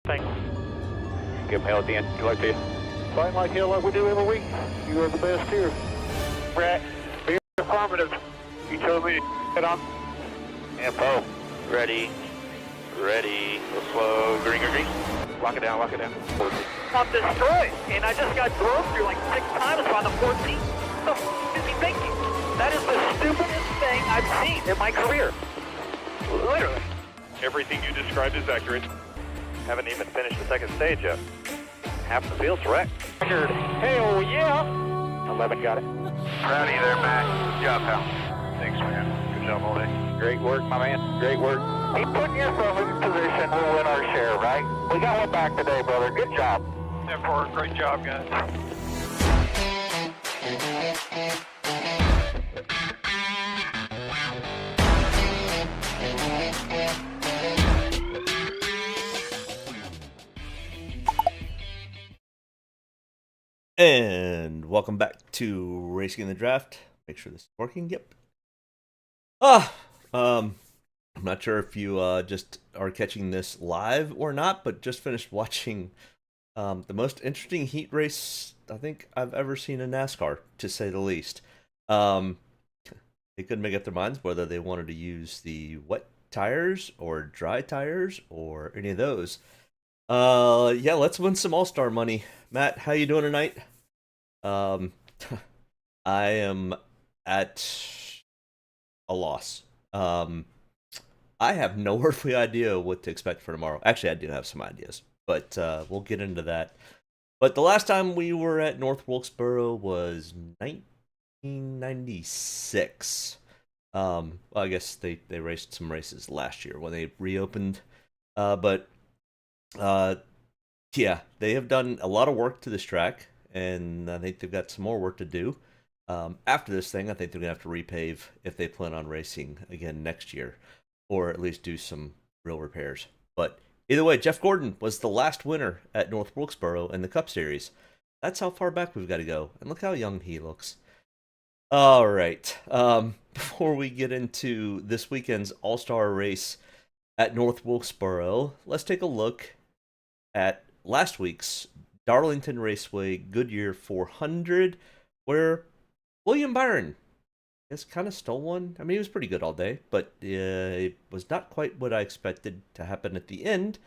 Thanks. Give him hell at the end. Good luck to you. Fight like hell like we do every week. You are the best here. Brett, be affirmative. You told me to get on. Info. Ready. Ready. Go slow. Green, green, green. Lock it down, lock it down. I'm destroyed, and I just got drove through like 6 times on the 14th. What the f*** is he thinking? That is the stupidest thing I've seen in my career. Literally. Everything you described is accurate. Haven't even finished the second stage yet. Half the field's wrecked. Hell yeah! 11 got it. Proud of you there, Matt. Good job, pal. Thanks, man. Good job all day. Great work, my man. Great work. Keep putting yourself in position. We'll win our share, right? We got one back today, brother. Good job. 10-4, great job, guys. And welcome back to Racing in the Draft. Make sure this is working. Yep. I'm not sure if you just are catching this live or not, but just finished watching the most interesting heat race I think I've ever seen in NASCAR, to say the least. They couldn't make up their minds whether they wanted to use the wet tires or dry tires or any of those. Yeah, let's win some All-Star money. Matt, how you doing tonight? I am at a loss. I have no earthly idea what to expect for tomorrow. Actually, I do have some ideas, but we'll get into that. But the last time we were at North Wilkesboro was 1996. Well, I guess they raced some races last year when they reopened. Yeah, they have done a lot of work to this track, and I think they've got some more work to do. After this thing, I think they're going to have to repave if they plan on racing again next year, or at least do some real repairs. But either way, Jeff Gordon was the last winner at North Wilkesboro in the Cup Series. That's how far back we've got to go, and look how young he looks. All right, before we get into this weekend's All-Star race at North Wilkesboro, let's take a look at last week's Darlington Raceway Goodyear 400, where William Byron has kind of stole one. I mean, he was pretty good all day, but it was not quite what I expected to happen at the end.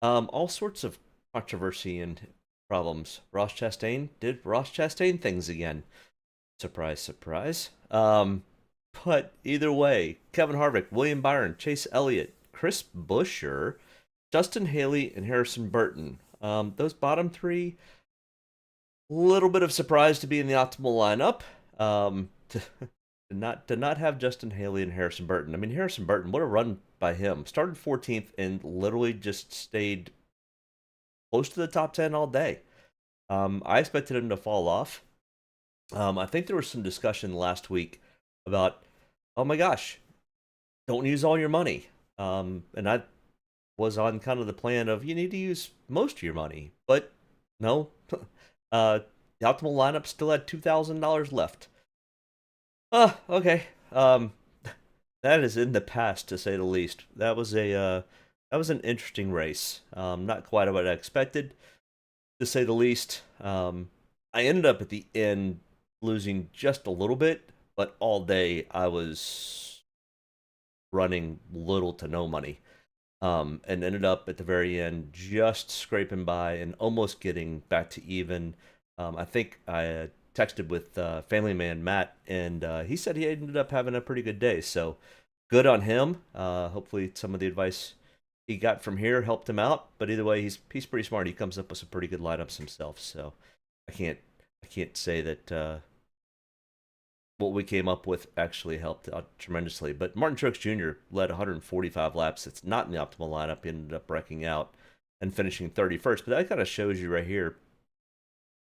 All sorts of controversy and problems. Ross Chastain did Ross Chastain things again. Surprise, surprise. But either way, Kevin Harvick, William Byron, Chase Elliott, Chris Buescher, Justin Haley, and Harrison Burton. Those bottom three, a little bit of surprise to be in the optimal lineup. To not have Justin Haley and Harrison Burton. I mean, Harrison Burton, what a run by him. Started 14th and literally just stayed close to the top 10 all day. I expected him to fall off. I think there was some discussion last week about, oh my gosh, don't use all your money. And I was on kind of the plan of you need to use most of your money, but no. The optimal lineup still had $2,000 left. Okay. That is in the past, to say the least. That was an interesting race. Not quite what I expected, to say the least. I ended up at the end losing just a little bit, but all day I was running little to no money. And ended up at the very end just scraping by and almost getting back to even. I think I texted with family man Matt, and he said he ended up having a pretty good day. So good on him. Hopefully some of the advice he got from here helped him out. But either way, he's pretty smart. He comes up with some pretty good lineups himself. So I can't say that what we came up with actually helped out tremendously. But Martin Truex Jr. led 145 laps. It's not in the optimal lineup. He ended up wrecking out and finishing 31st. But that kind of shows you right here.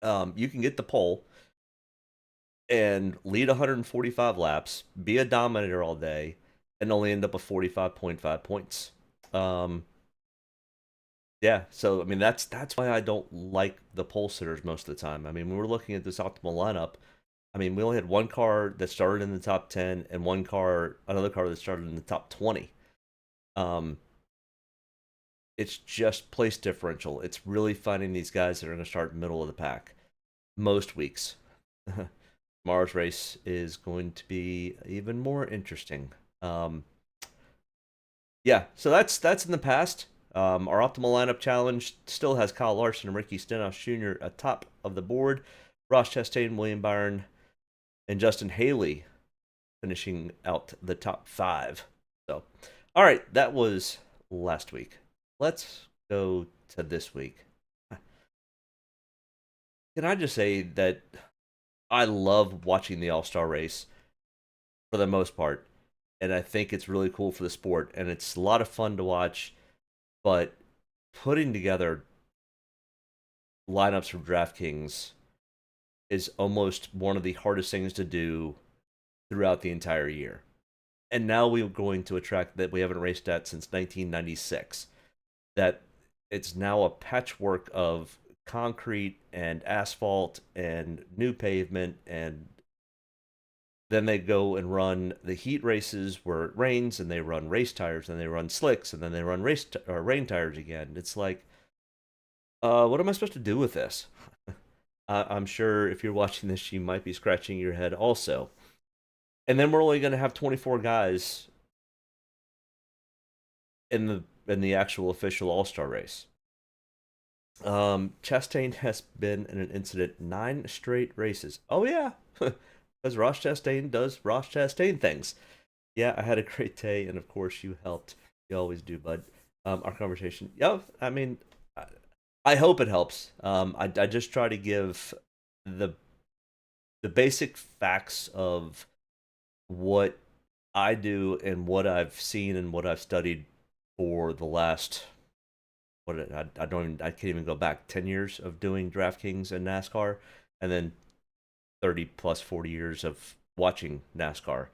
You can get the pole and lead 145 laps, be a dominator all day, and only end up with 45.5 points. Yeah, so I mean that's why I don't like the pole sitters most of the time. I mean, when we're looking at this optimal lineup, I mean, we only had one car that started in the top 10 and another car that started in the top 20. it's just place differential. It's really finding these guys that are going to start middle of the pack most weeks. Tomorrow's race is going to be even more interesting. Yeah, so that's in the past. Our optimal lineup challenge still has Kyle Larson and Ricky Stenhouse Jr. atop of the board. Ross Chastain, William Byron, and Justin Haley finishing out the top 5. So, all right, that was last week. Let's go to this week. Can I just say that I love watching the All-Star race for the most part, and I think it's really cool for the sport, and it's a lot of fun to watch, but putting together lineups for DraftKings is almost one of the hardest things to do throughout the entire year. And now we're going to a track that we haven't raced at since 1996. That it's now a patchwork of concrete and asphalt and new pavement, and then they go and run the heat races where it rains, and they run race tires, and they run slicks, and then they run rain tires again. It's like, what am I supposed to do with this? I'm sure if you're watching this, you might be scratching your head also. And then we're only going to have 24 guys in the actual official All-Star race. Chastain has been in an incident 9 straight races. Oh yeah, because Ross Chastain does Ross Chastain things. Yeah, I had a great day, and of course you helped. You always do, bud. Our conversation. Yeah, I mean, I hope it helps. I just try to give the basic facts of what I do and what I've seen and what I've studied for the last, I can't even go back 10 years of doing DraftKings and NASCAR, and then 30 plus 40 years of watching NASCAR.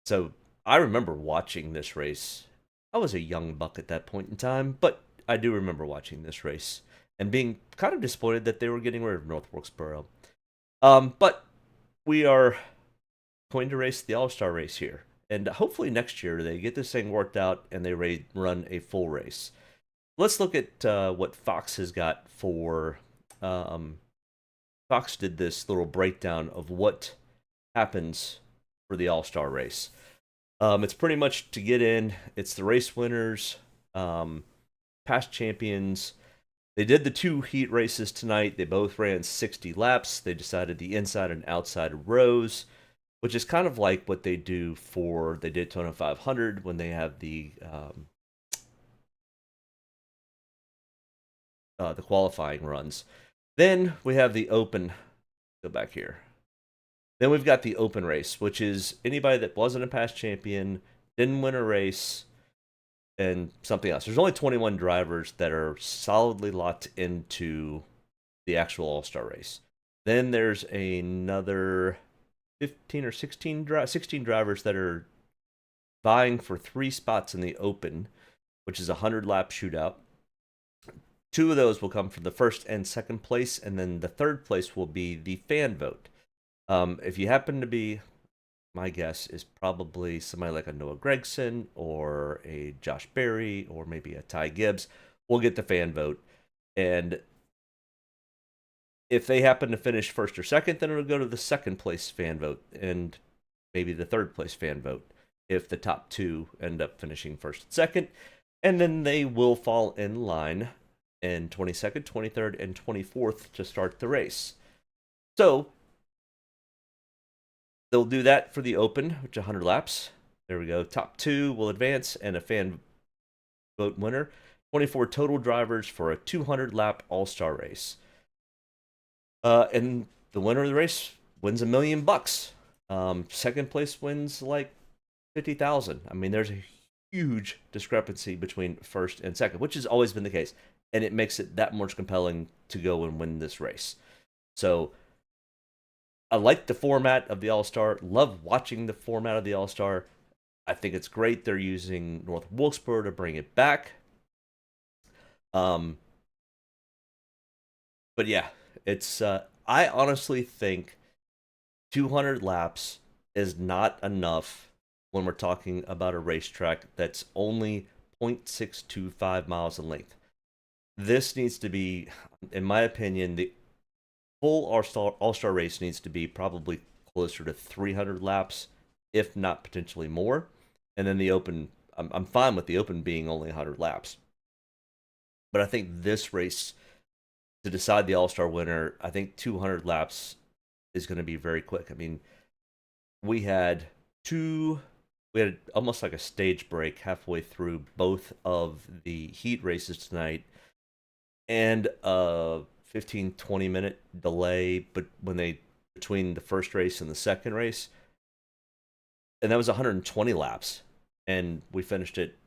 So I remember watching this race. I was a young buck at that point in time, but I do remember watching this race and being kind of disappointed that they were getting rid of North Wilkesboro. But we are going to race the All-Star race here. And hopefully next year they get this thing worked out and they run a full race. Let's look at what Fox has got for... Fox did this little breakdown of what happens for the All-Star race. It's pretty much to get in. It's the race winners, past champions. They did the 2 heat races tonight. They both ran 60 laps. They decided the inside and outside rows, which is kind of like what they do for the Daytona 500 when they have the qualifying runs. Then we have the open. Go back here. Then we've got the open race, which is anybody that wasn't a past champion, didn't win a race, and something else. There's only 21 drivers that are solidly locked into the actual All-Star race. Then there's another 15 or 16 drivers that are vying for 3 spots in the open, which is a 100-lap shootout. 2 of those will come from the first and second place, and then the third place will be the fan vote. If you happen to be, my guess is probably somebody like a Noah Gragson or a Josh Berry or maybe a Ty Gibbs will get the fan vote. And if they happen to finish first or second, then it'll go to the second place fan vote and maybe the third place fan vote if the top 2 end up finishing first and second. And then they will fall in line in 22nd, 23rd, and 24th to start the race. So they'll do that for the open, which is 100 laps. There we go. Top 2 will advance and a fan vote winner. 24 total drivers for a 200-lap All-Star race. And the winner of the race wins $1 million. Second place wins like 50,000. I mean, there's a huge discrepancy between first and second, which has always been the case. And it makes it that much compelling to go and win this race. So I like the format of the All-Star. Love watching the format of the All-Star. I think it's great they're using North Wilkesboro to bring it back. But yeah, it's I honestly think 200 laps is not enough when we're talking about a racetrack that's only 0.625 miles in length. This needs to be, in my opinion, the full All-Star race needs to be probably closer to 300 laps, if not potentially more. And then the Open, I'm fine with the Open being only 100 laps. But I think this race, to decide the All-Star winner, I think 200 laps is going to be very quick. I mean, we had almost like a stage break halfway through both of the heat races tonight, and a 15-20 minute delay but between the first race and the second race, and that was 120 laps, and we finished it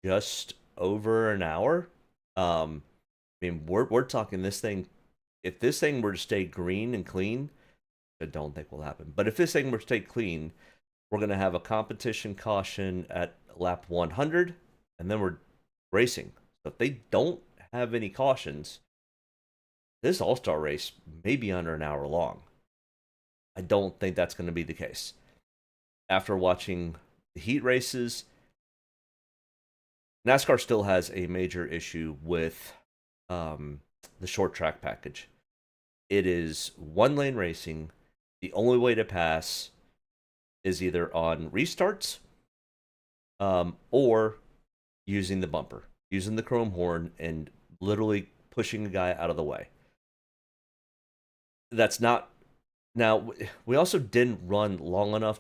just over an hour. I mean, we're talking this thing. If this thing were to stay green and clean, I don't think will happen. But if this thing were to stay clean, we're going to have a competition caution at lap 100, and then we're racing. So if they don't have any cautions, this All-Star race may be under an hour long. I don't think that's going to be the case. After watching the heat races, NASCAR still has a major issue with the short track package. It is one lane racing. The only way to pass is either on restarts or using the bumper, using the chrome horn, and literally pushing a guy out of the way. That's not... Now, we also didn't run long enough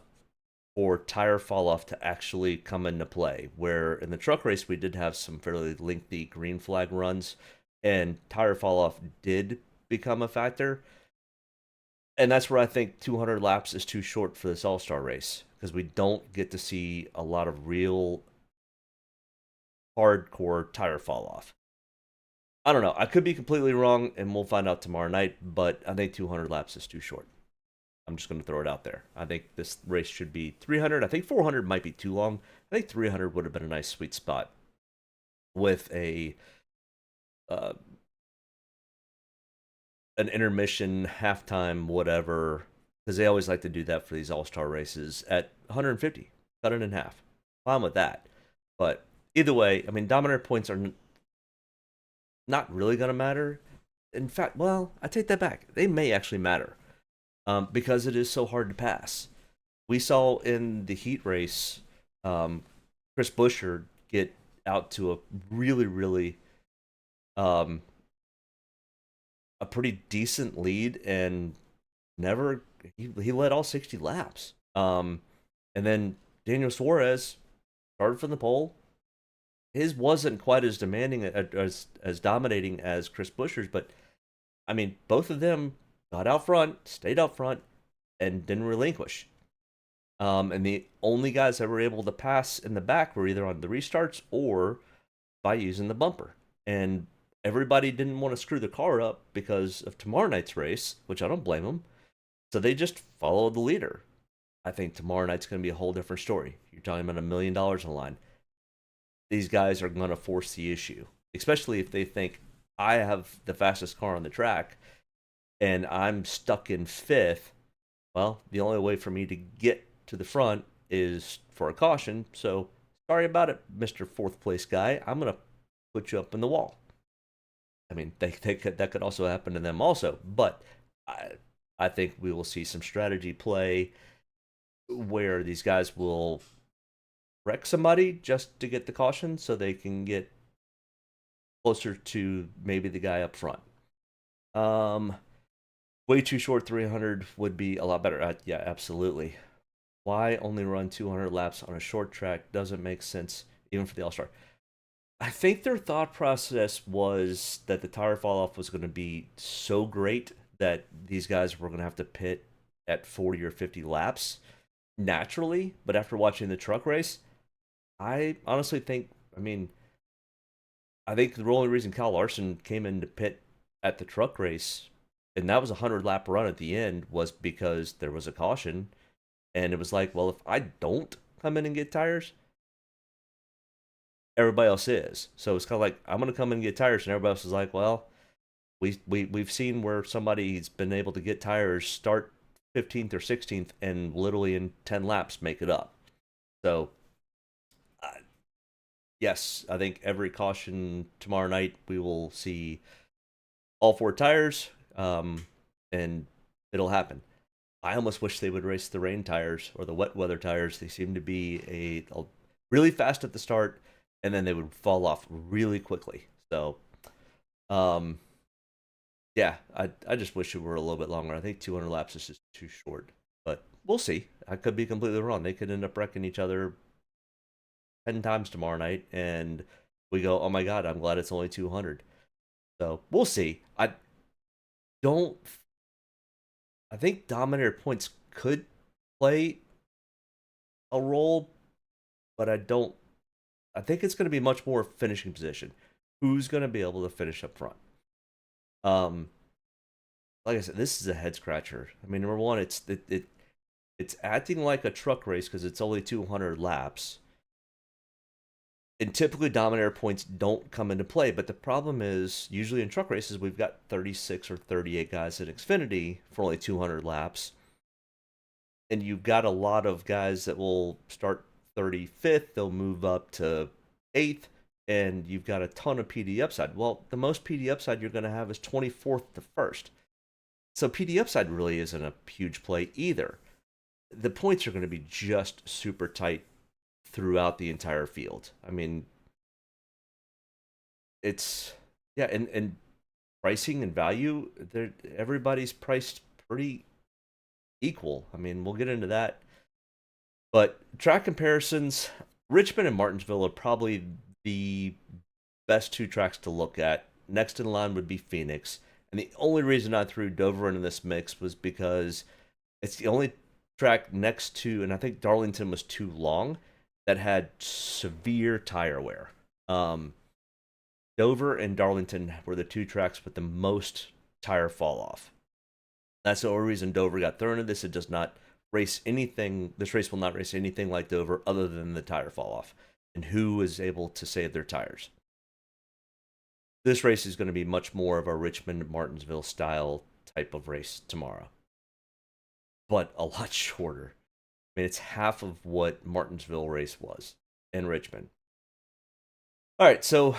for tire fall off to actually come into play, where in the truck race we did have some fairly lengthy green flag runs, and tire fall off did become a factor. And that's where I think 200 laps is too short for this All-Star race, because we don't get to see a lot of real hardcore tire fall off. I don't know. I could be completely wrong, and we'll find out tomorrow night, but I think 200 laps is too short. I'm just going to throw it out there. I think this race should be 300. I think 400 might be too long. I think 300 would have been a nice sweet spot with an intermission, halftime, whatever, because they always like to do that for these All-Star races at 150. Cut it in half. Fine with that. But either way, I mean, dominator points are not really going to matter. In fact, well, I take that back. They may actually matter. Because it is so hard to pass. We saw in the heat race, Chris Buescher get out to a really, a pretty decent lead, and he led all 60 laps. And then Daniel Suarez started from the pole. His wasn't quite as demanding as dominating as Chris Buescher's, but I mean, both of them got out front, stayed out front, and didn't relinquish. And the only guys that were able to pass in the back were either on the restarts or by using the bumper. And everybody didn't want to screw the car up because of tomorrow night's race, which I don't blame them. So they just followed the leader. I think tomorrow night's going to be a whole different story. You're talking about $1 million on the line. These guys are going to force the issue, especially if they think, I have the fastest car on the track and I'm stuck in fifth. Well, the only way for me to get to the front is for a caution. So sorry about it, Mr. Fourth place guy. I'm going to put you up in the wall. I mean, that could also happen to them also. But I think we will see some strategy play where these guys will wreck somebody just to get the caution so they can get closer to maybe the guy up front. Way too short 300 would be a lot better. Yeah, absolutely. Why only run 200 laps on a short track doesn't make sense, even for the All-Star. I think their thought process was that the tire fall-off was going to be so great that these guys were going to have to pit at 40 or 50 laps naturally. But after watching the truck race, I honestly think, I think the only reason Kyle Larson came into pit at the truck race, and that was a 100-lap run at the end, was because there was a caution. And it was like, well, if I don't come in and get tires, everybody else is. So it's kind of like, I'm going to come in and get tires, and everybody else is like, well, we've seen where somebody's been able to get tires, start 15th or 16th, and literally in 10 laps make it up. So, yes, I think every caution tomorrow night we will see all 4 tires, and it'll happen. I almost wish they would race the rain tires or the wet weather tires. They seem to be a really fast at the start, and then they would fall off really quickly. So, yeah, I just wish it were a little bit longer. I think 200 laps is just too short, but we'll see. I could be completely wrong. They could end up wrecking each other 10 times tomorrow night, and we go, oh my god, I'm glad it's only 200. So we'll see. Don't. I think dominator points could play a role, but I don't. I think it's going to be much more finishing position. Who's going to be able to finish up front? Like I said, this is a head scratcher. I mean, number one, it's acting like a truck race because it's only 200 laps. And typically dominator points don't come into play, but the problem is usually in truck races we've got 36 or 38 guys at Xfinity for only 200 laps. And you've got a lot of guys that will start 35th, they'll move up to 8th, and you've got a ton of PD upside. Well, the most PD upside you're going to have is 24th to 1st. So PD upside really isn't a huge play either. The points are going to be just super tight throughout the entire field. I mean, it's, yeah, and pricing and value, everybody's priced pretty equal. I mean, we'll get into that. But track comparisons, Richmond and Martinsville are probably the best 2 tracks to look at. Next in line would be Phoenix. And the only reason I threw Dover into this mix was because it's the only track next to, and I think Darlington was too long, that had severe tire wear. Dover and Darlington were the 2 tracks with the most tire fall off. That's the only reason Dover got thrown into this. It does not race anything. This race will not race anything like Dover other than the tire fall off and who is able to save their tires. This race is going to be much more of a Richmond-Martinsville style type of race tomorrow, but a lot shorter. I mean, it's half of what Martinsville race was in Richmond. All right, so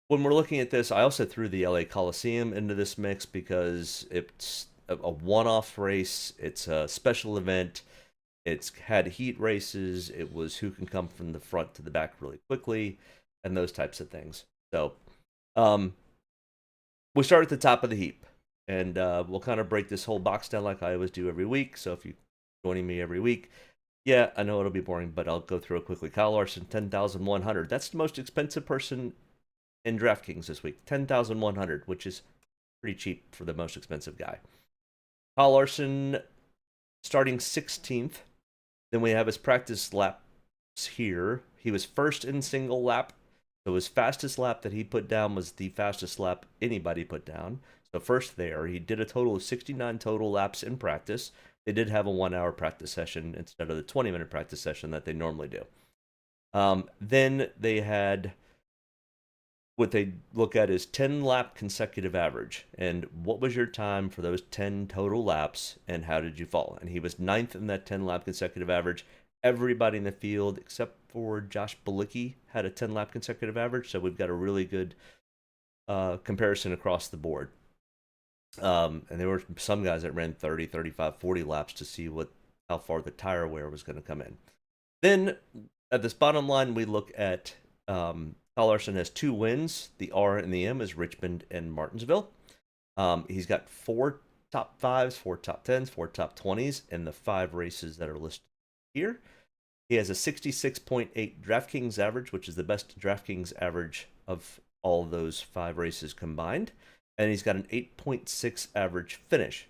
when we're looking at this, I also threw the LA Coliseum into this mix because it's a one-off race. It's a special event. It's had heat races. It was who can come from the front to the back really quickly and those types of things. So we start at the top of the heap, and we'll kind of break this whole box down like I always do every week. So if you're joining me every week, yeah, I know it'll be boring, but I'll go through it quickly. Kyle Larson, 10,100. That's the most expensive person in Draftkings this week. 10,100, which is pretty cheap for the most expensive guy. Kyle Larson starting 16th. Then we have his practice laps here. He was first in single lap. So his fastest lap that he put down was the fastest lap anybody put down. So first there, he did a total of 69 total laps in practice. They did have a 1-hour practice session instead of the 20-minute practice session that they normally do. Then they had what they look at is 10-lap consecutive average. And what was your time for those 10 total laps, and how did you fall? And he was 9th in that 10-lap consecutive average. Everybody in the field, except for Josh Bilicki, had a 10-lap consecutive average. So we've got a really good comparison across the board. And there were some guys that ran 30, 35, 40 laps to see how far the tire wear was going to come in. Then at this bottom line, we look at Kyle Larson has 2 wins. The R and the M is Richmond and Martinsville. He's got 4 top 5s, 4 top 10s, 4 top 20s in the 5 races that are listed here. He has a 66.8 DraftKings average, which is the best DraftKings average of all those 5 races combined. And he's got an 8.6 average finish.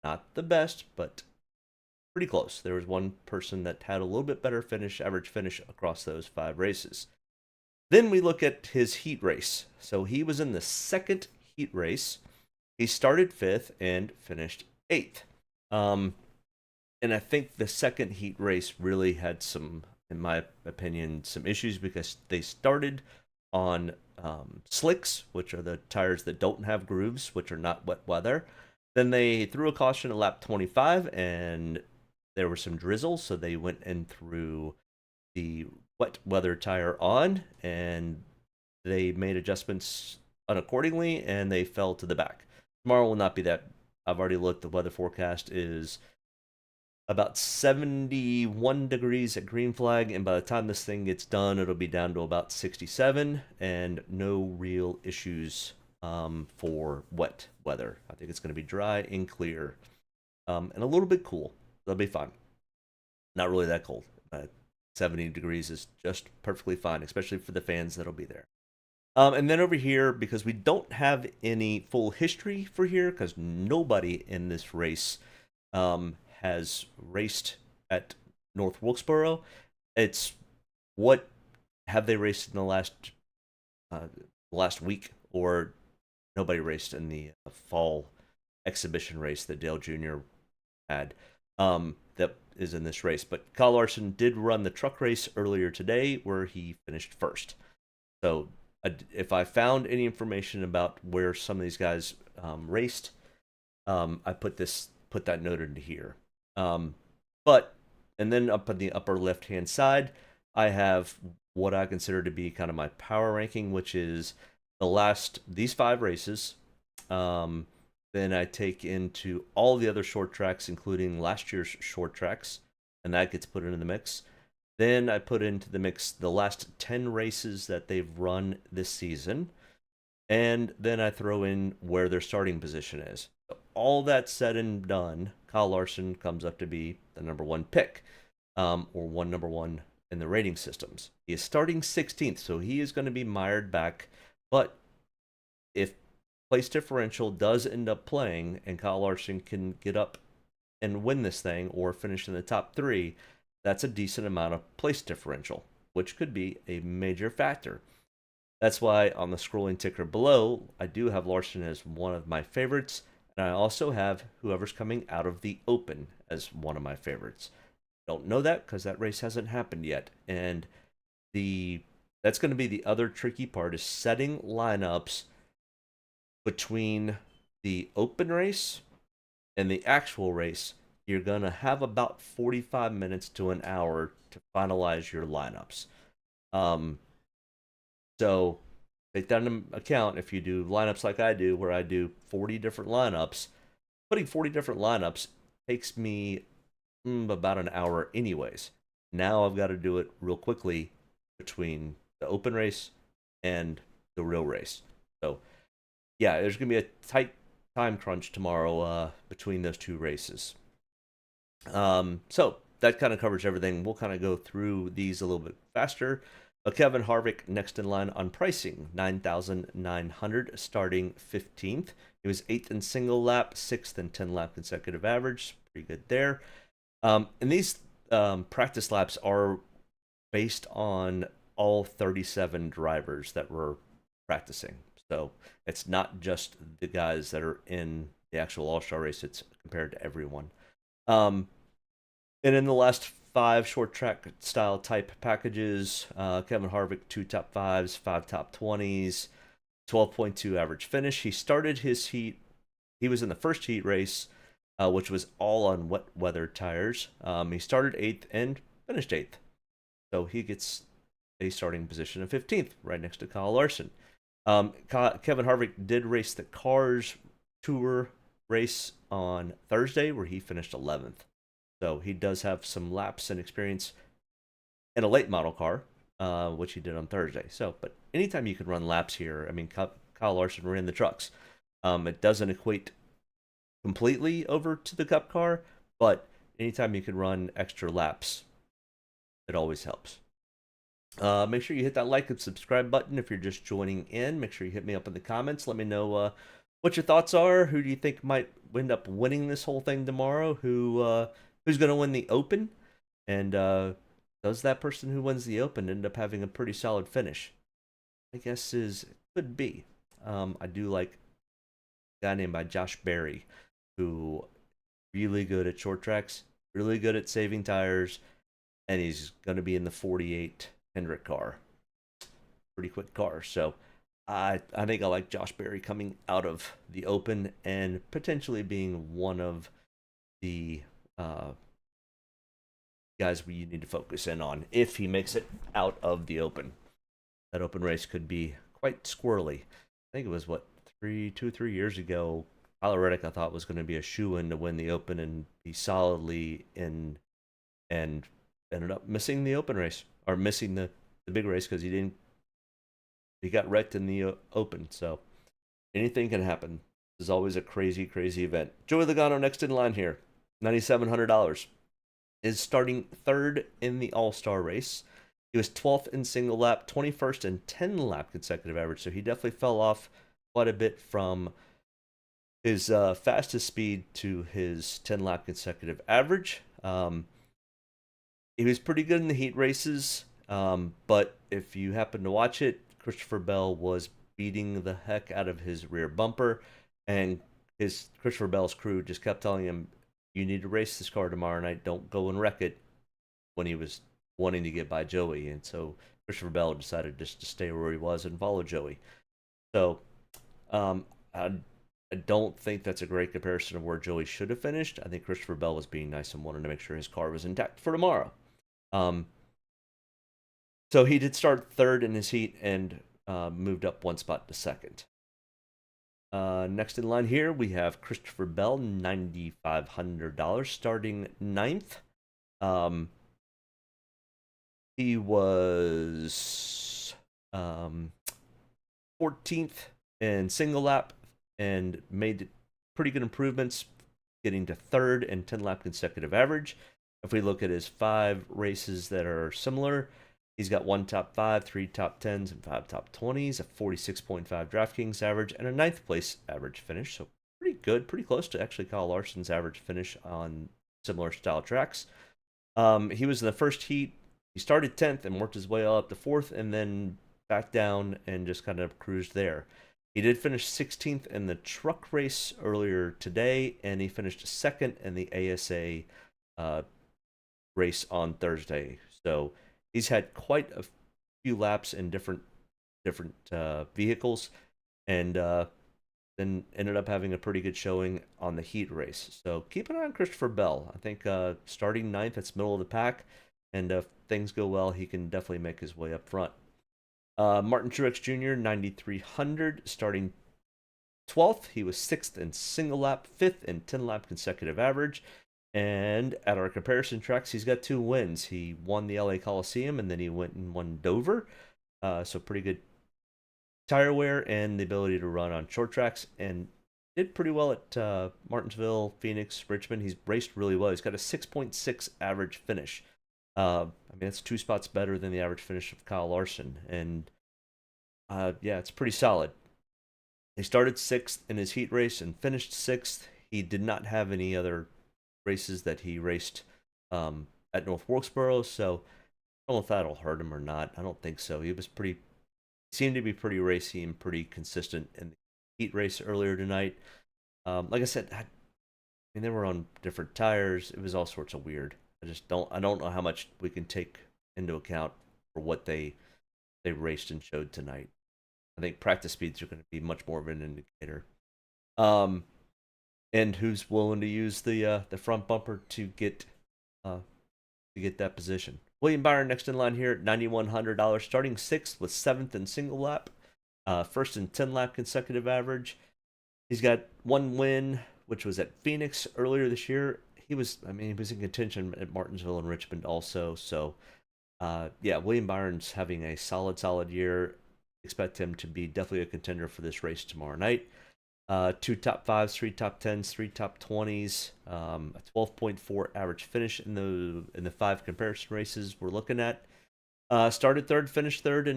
Not the best, but pretty close. There was one person that had a little bit better average finish across those 5 races. Then we look at his heat race. So he was in the 2nd heat race. He started 5th and finished 8th. And I think the 2nd heat race really had some, in my opinion, some issues because they started on slicks, which are the tires that don't have grooves, which are not wet weather. Then they threw a caution at lap 25, and there was some drizzle, so they went in through the wet weather tire on, and they made adjustments unaccordingly, and they fell to the back. Tomorrow will not be that. I've already looked. The weather forecast is about 71 degrees at green flag, and by the time this thing gets done, it'll be down to about 67, and no real issues for wet weather. I think it's going to be dry and clear, and a little bit cool. That'll be fine. Not really that cold. 70 degrees is just perfectly fine, especially for the fans that'll be there. And then over here, because we don't have any full history for here, because nobody in this race has raced at North Wilkesboro. It's what have they raced in the last week, or nobody raced in the fall exhibition race that Dale Jr. had that is in this race. But Kyle Larson did run the truck race earlier today where he finished first. So if I found any information about where some of these guys raced, I put that note into here. And then up on the upper left hand side, I have what I consider to be kind of my power ranking, which is these 5 races. Then I take into all the other short tracks, including last year's short tracks, and that gets put into the mix. Then I put into the mix the last 10 races that they've run this season, and then I throw in where their starting position is. So all that said and done, Kyle Larson comes up to be the number 1 pick, or number 1 in the rating systems. He is starting 16th, so he is going to be mired back, but if place differential does end up playing and Kyle Larson can get up and win this thing or finish in the top 3, that's a decent amount of place differential, which could be a major factor. That's why on the scrolling ticker below, I do have Larson as one of my favorites, and I also have whoever's coming out of the Open as one of my favorites. Don't know that because that race hasn't happened yet, and that's going to be the other tricky part, is setting lineups between the Open race and the actual race. You're going to have about 45 minutes to an hour to finalize your lineups. So take that into account. If you do lineups like I do, where I do 40 different lineups, putting 40 different lineups takes me about an hour anyways. Now I've got to do it real quickly between the Open race and the real race. So yeah, there's going to be a tight time crunch tomorrow between those 2 races. So that kind of covers everything. We'll kind of go through these a little bit faster. Kevin Harvick next in line on pricing, 9,900, starting 15th. He was 8th in single lap, 6th in 10 lap consecutive average. Pretty good there. And these practice laps are based on all 37 drivers that were practicing. So it's not just the guys that are in the actual All-Star race. It's compared to everyone. And in the last 5 short track style type packages, Kevin Harvick, 2 top 5s, 5 top 20s, 12.2 average finish. He started his heat. He was in the first heat race, which was all on wet weather tires. He started 8th and finished 8th. So he gets a starting position of 15th, right next to Kyle Larson. Kevin Harvick did race the Cars Tour race on Thursday, where he finished 11th. So he does have some laps and experience in a late model car, which he did on Thursday. So, but anytime you can run laps here, I mean, Kyle Larson ran the trucks. It doesn't equate completely over to the Cup car, but anytime you can run extra laps, it always helps. Make sure you hit that like and subscribe button if you're just joining in. Make sure you hit me up in the comments. Let me know what your thoughts are. Who do you think might end up winning this whole thing tomorrow? Who's going to win the Open? And does that person who wins the Open end up having a pretty solid finish? I guess could be. I do like a guy named Josh Berry, who really good at short tracks, really good at saving tires, and he's going to be in the 48 Hendrick car. Pretty quick car. So I think I like Josh Berry coming out of the Open and potentially being one of the guys you need to focus in on if he makes it out of the Open. That Open race could be quite squirrely. I think it was, 3 years ago, Tyler Reddick I thought was going to be a shoo-in to win the Open and be solidly in, and ended up missing the Open race, or missing the big race because he got wrecked in the Open. So anything can happen. This is always a crazy, crazy event. Joey Logano next in line here, $9,700, is starting third in the All-Star race. He was 12th in single lap, 21st in 10-lap consecutive average, so he definitely fell off quite a bit from his fastest speed to his 10-lap consecutive average. He was pretty good in the heat races, but if you happen to watch it, Christopher Bell was beating the heck out of his rear bumper, and Christopher Bell's crew just kept telling him, you need to race this car tomorrow night, don't go and wreck it, when he was wanting to get by Joey. And so Christopher Bell decided just to stay where he was and follow Joey. So I don't think that's a great comparison of where Joey should have finished. I think Christopher Bell was being nice and wanted to make sure his car was intact for tomorrow. So he did start third in his heat and moved up one spot to second. Next in line here, we have Christopher Bell, $9,500, starting ninth. He was 14th in single lap and made pretty good improvements, getting to third in 10-lap consecutive average. If we look at his 5 races that are similar, he's got 1 top 5, 3 top 10s, and 5 top 20s, a 46.5 Draftkings average, and a 9th place average finish. So pretty good, pretty close to actually Kyle Larson's average finish on similar style tracks. He was in the first heat. He started 10th and worked his way up to 4th and then back down and just kind of cruised there. He did finish 16th in the truck race earlier today, and he finished 2nd in the ASA race on Thursday. So he's had quite a few laps in different vehicles, and then ended up having a pretty good showing on the heat race. So keep an eye on Christopher Bell. I think starting 9th, that's middle of the pack, and if things go well, he can definitely make his way up front. Martin Truex Jr., 9,300, starting 12th. He was 6th in single lap, 5th in 10-lap consecutive average. And at our comparison tracks, he's got 2 wins. He won the LA Coliseum, and then he went and won Dover. So pretty good tire wear and the ability to run on short tracks, and did pretty well at Martinsville, Phoenix, Richmond. He's raced really well. He's got a 6.6 average finish. I mean, it's 2 spots better than the average finish of Kyle Larson, and yeah, it's pretty solid. He started 6th in his heat race and finished 6th. He did not have any other races that he raced at North Wilkesboro, so I don't know if that'll hurt him or not. I don't think so. He seemed to be pretty racy and pretty consistent in the heat race earlier tonight. Like I said, I mean, they were on different tires. It was all sorts of weird. I don't know how much we can take into account for what they raced and showed tonight. I think practice speeds are going to be much more of an indicator. And who's willing to use the front bumper to get that position? William Byron next in line here at $9,100, starting 6th with 7th in single lap, 1st in 10-lap consecutive average. He's got 1 win, which was at Phoenix earlier this year. He was in contention at Martinsville and Richmond also. So, yeah, William Byron's having a solid year. Expect him to be definitely a contender for this race tomorrow night. 2 top 5s, 3 top 10s, 3 top 20s, a 12.4 average finish in the 5 comparison races we're looking at. Started 3rd, finished 3rd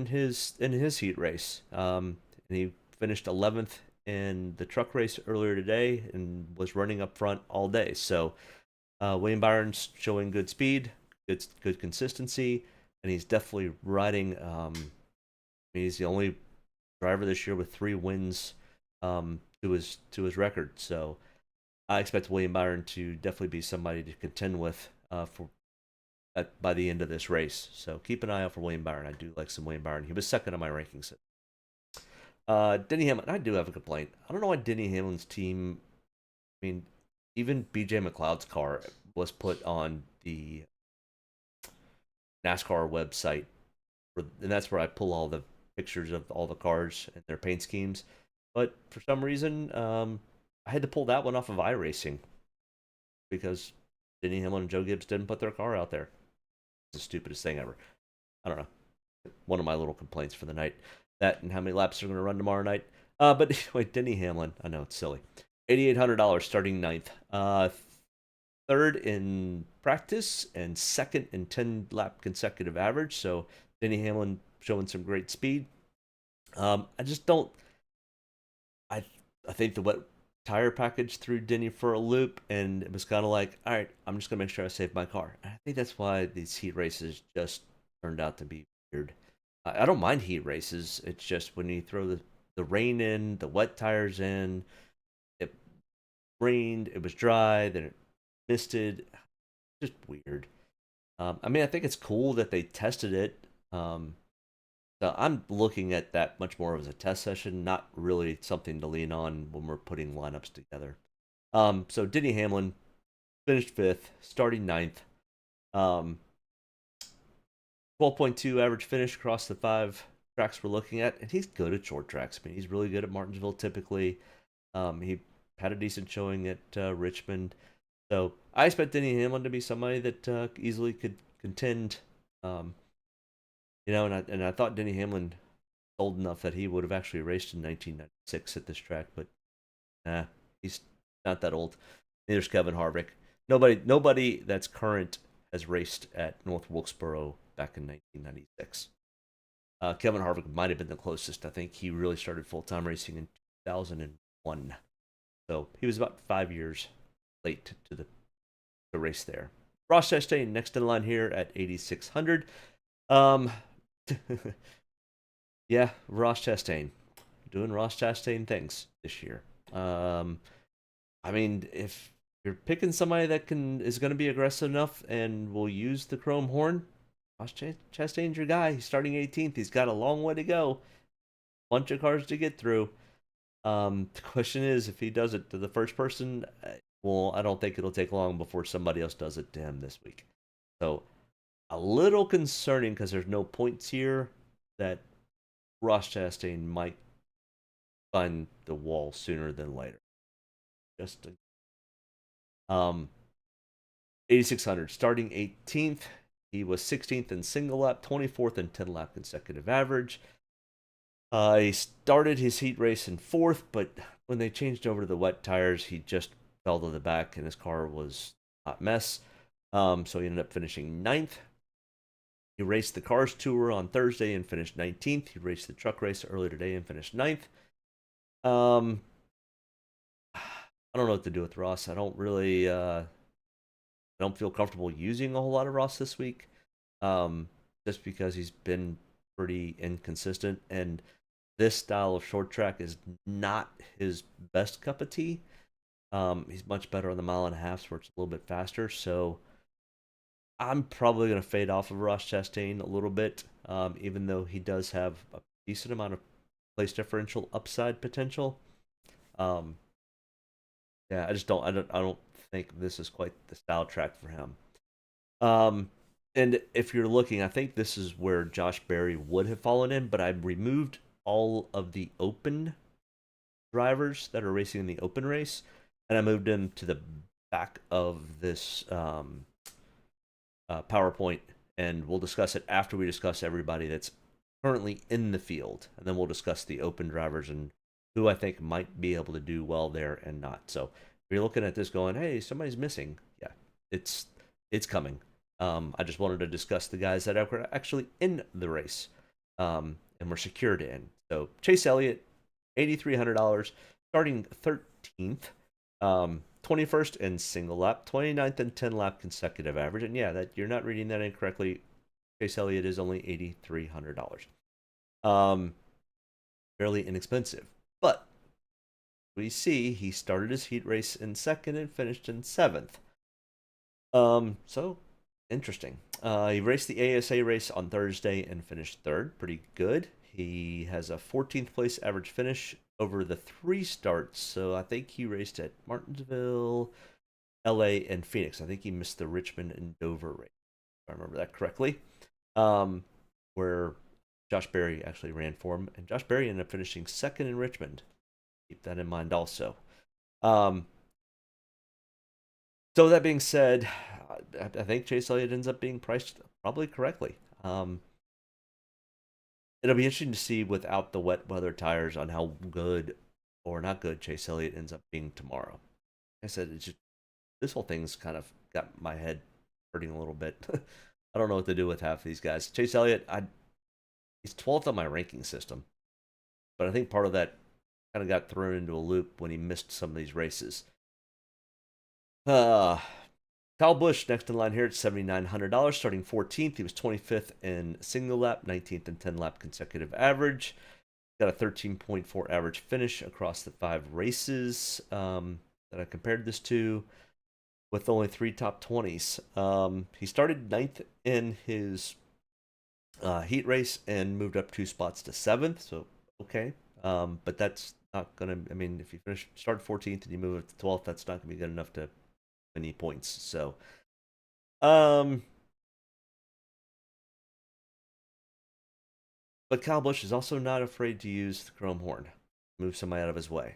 in his heat race. And he finished 11th in the truck race earlier today and was running up front all day. So William Byron's showing good speed, good consistency, and he's definitely riding. He's the only driver this year with 3 wins to his record. So I expect William Byron to definitely be somebody to contend with by the end of this race. So keep an eye out for William Byron. I do like some William Byron. He was 2nd on my rankings. Denny Hamlin, I do have a complaint. I don't know why Denny Hamlin's team, I mean, even BJ McLeod's car was put on the NASCAR website, and that's where I pull all the pictures of all the cars and their paint schemes. But for some reason, I had to pull that one off of iRacing because Denny Hamlin and Joe Gibbs didn't put their car out there. It's the stupidest thing ever. I don't know. One of my little complaints for the night. That and how many laps they're going to run tomorrow night. But anyway, Denny Hamlin. I know it's silly. $8,800 starting ninth. Third in practice and second in 10-lap consecutive average. So Denny Hamlin showing some great speed. I just don't. I think the wet tire package threw Denny for a loop, and it was kind of like, all right, I'm just gonna make sure I save my car. And I think that's why these heat races just turned out to be weird. I don't mind heat races. It's just when you throw the rain in, the wet tires in. It rained, it was dry, then it misted. Just weird. I mean, I think it's cool that they tested it. So I'm looking at that much more as a test session, not really something to lean on when we're putting lineups together. So Denny Hamlin finished fifth, starting ninth. 12.2 average finish across the 5 tracks we're looking at, and he's good at short tracks. I mean, he's really good at Martinsville typically. He had a decent showing at Richmond. So I expect Denny Hamlin to be somebody that easily could contend. And I thought Denny Hamlin old enough that he would have actually raced in 1996 at this track, but he's not that old. Neither's Kevin Harvick. Nobody that's current has raced at North Wilkesboro back in 1996. Kevin Harvick might have been the closest. I think he really started full-time racing in 2001. So he was about 5 years late to the race there. Ross Chastain next in line here at 8,600. Yeah, Ross Chastain doing Ross Chastain things this year. I mean, if you're picking somebody that is going to be aggressive enough and will use the chrome horn, Ross Chastain's your guy. He's starting 18th. He's got a long way to go. Bunch of cars to get through. The question is, if he does it to the first person, well, I don't think it'll take long before somebody else does it to him this week. So, a little concerning because there's no points here that Ross Chastain might find the wall sooner than later. Just 8,600, starting 18th. He was 16th in single lap, 24th in 10-lap consecutive average. He started his heat race in 4th, but when they changed over to the wet tires, he just fell to the back and his car was a hot mess. So he ended up finishing 9th. He raced the Cars Tour on Thursday and finished 19th. He raced the truck race earlier today and finished 9th. I don't know what to do with Ross. I don't really, I don't feel comfortable using a whole lot of Ross this week, just because he's been pretty inconsistent, and this style of short track is not his best cup of tea. He's much better on the 1.5 miles where it's a little bit faster, so I'm probably going to fade off of Ross Chastain a little bit, even though he does have a decent amount of place differential upside potential. Yeah, I don't think this is quite the style track for him. And if you're looking, I think this is where Josh Berry would have fallen in, but I removed all of the open drivers that are racing in the open race, and I moved them to the back of this PowerPoint, and we'll discuss it after we discuss everybody that's currently in the field, and then we'll discuss the open drivers and who I think might be able to do well there and not. So if you're looking at this going, hey, somebody's missing, yeah, it's coming. I just wanted to discuss the guys that are actually in the race and were secured in. So Chase Elliott, $8,300, starting 13th, 21st in single lap, 29th in 10-lap consecutive average. And yeah, that you're not reading that incorrectly. Chase Elliott is only $8,300. Fairly inexpensive. But we see he started his heat race in 2nd and finished in 7th. So interesting. He raced the ASA race on Thursday and finished 3rd. Pretty good. He has a 14th place average finish over the 3 starts. So I think he raced at Martinsville, LA, and Phoenix. I think he missed the Richmond and Dover race, if I remember that correctly. where Josh Berry actually ran for him, and Josh Berry ended up finishing second in Richmond. Keep that in mind also. So that being said, I think Chase Elliott ends up being priced probably correctly. It'll be interesting to see without the wet weather tires on how good or not good Chase Elliott ends up being tomorrow. Like I said, it's just, this whole thing's kind of got my head hurting a little bit. I don't know what to do with half of these guys. Chase Elliott, he's 12th on my ranking system, but I think part of that kind of got thrown into a loop when he missed some of these races. Kyle Busch next in line here at $7,900, starting 14th. He was 25th in single lap, 19th in 10 lap consecutive average. Got a 13.4 average finish across the 5 races that I compared this to, with only 3 top 20s. He started 9th in his heat race and moved up 2 spots to 7th, so okay. But that's not gonna. I mean, if you start 14th and you move up to 12th, that's not gonna be good enough to win any points. So, but Kyle Busch is also not afraid to use the chrome horn, move somebody out of his way.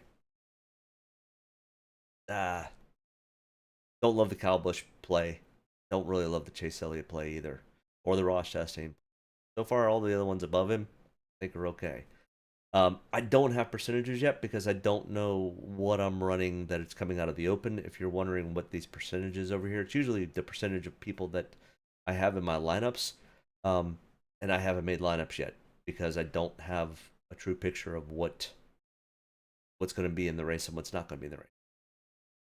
Don't love the Kyle Busch play. Don't really love the Chase Elliott play either, or the Ross Chastain. So far, all the other ones above him, I think are okay. I don't have percentages yet because I don't know what I'm running that it's coming out of the open. If you're wondering what these percentages over here, it's usually the percentage of people that I have in my lineups. And I haven't made lineups yet because I don't have a true picture of what's going to be in the race and what's not going to be in the race.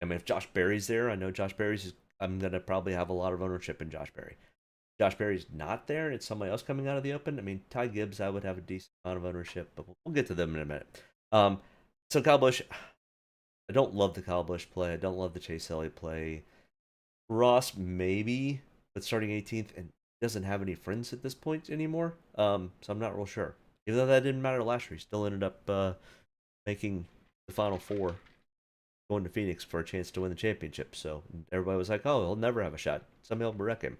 I mean, if Josh Berry's there, I know Josh Berry's I'm going to probably have a lot of ownership in Josh Berry. Josh Berry's not there and it's somebody else coming out of the open. I mean, Ty Gibbs, I would have a decent amount of ownership, but we'll get to them in a minute. So Kyle Busch, I don't love the Kyle Busch play. I don't love the Chase Elliott play. Ross, maybe, but starting 18th and doesn't have any friends at this point anymore. So I'm not real sure. Even though that didn't matter last year, he still ended up making the Final Four, going to Phoenix for a chance to win the championship. So everybody was like, oh, he'll never have a shot. Somebody will wreck him.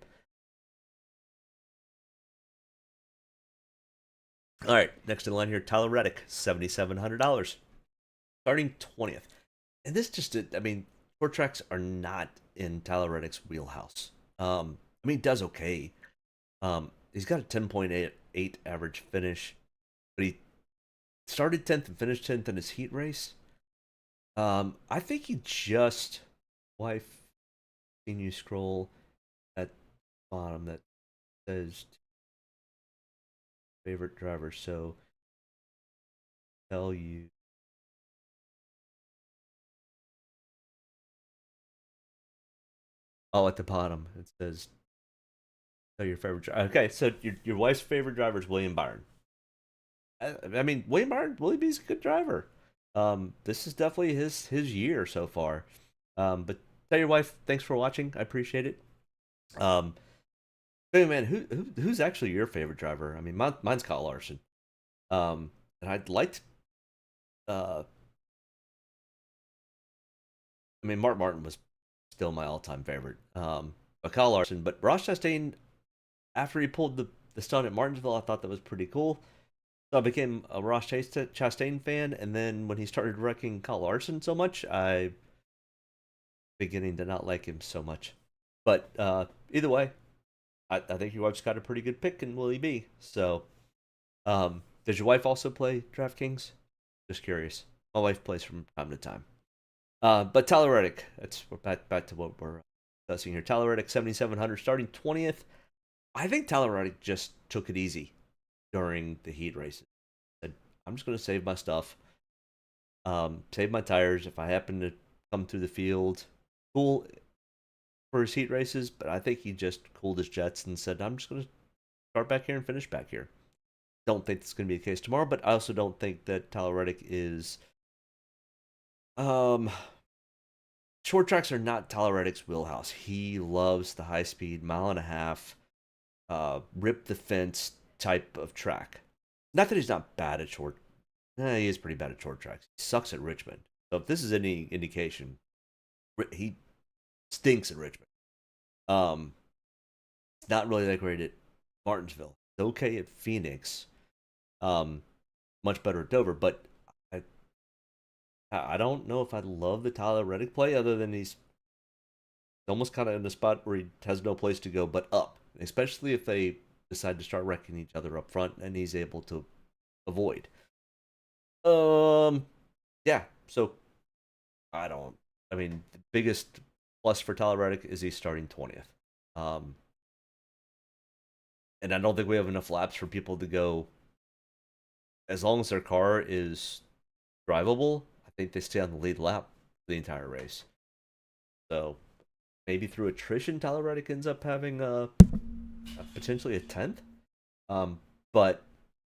All right, next in line here, Tyler Reddick, $7,700, starting 20th. And this just, I mean, short tracks are not in Tyler Reddick's wheelhouse. I mean, he does okay. He's got a 10.8 average finish, but he started 10th and finished 10th in his heat race. I think he just, wife, can you scroll at the bottom that says favorite driver, so tell you at the bottom it says tell your favorite driver. Okay, so your wife's favorite driver is William Byron. I mean, William Byron, Willie B's a good driver. This is definitely his year so far. But tell your wife thanks for watching. I appreciate it. Hey man, who's actually your favorite driver? I mean, mine's Kyle Larson. And I'd like to, I mean, Mark Martin was still my all-time favorite. But Kyle Larson, but Ross Chastain, after he pulled the stunt at Martinsville, I thought that was pretty cool. So I became a Ross Chastain fan, and then when he started wrecking Kyle Larson so much, I beginning to not like him so much. But either way, I think your wife's got a pretty good pick in Willie B. So, does your wife also play Draftkings? Just curious. My wife plays from time to time. But Tyler Reddick, we're back to what we're discussing here. Tyler Reddick, 7,700, starting 20th. I think Tyler Reddick just took it easy during the heat races. Said, I'm just going to save my stuff, save my tires. If I happen to come through the field, cool for his heat races, but I think he just cooled his jets and said, I'm just going to start back here and finish back here. Don't think that's going to be the case tomorrow, but I also don't think that Tyler Reddick is... short tracks are not Tyler Reddick's wheelhouse. He loves the high-speed, mile-and-a-half, rip the fence type of track. Not that he's not bad at short... he is pretty bad at short tracks. He sucks at Richmond. So if this is any indication, he stinks at Richmond. Not really that great at Martinsville. He's okay at Phoenix. Much better at Dover, but I I don't know if I love the Tyler Reddick play other than he's almost kind of in the spot where he has no place to go but up, especially if they decide to start wrecking each other up front and he's able to avoid. Yeah, so I mean, the biggest plus for Tyler Reddick is he's starting 20th. And I don't think we have enough laps for people to go, as long as their car is drivable, I think they stay on the lead lap the entire race. So maybe through attrition, Tyler Reddick ends up having potentially a 10th, but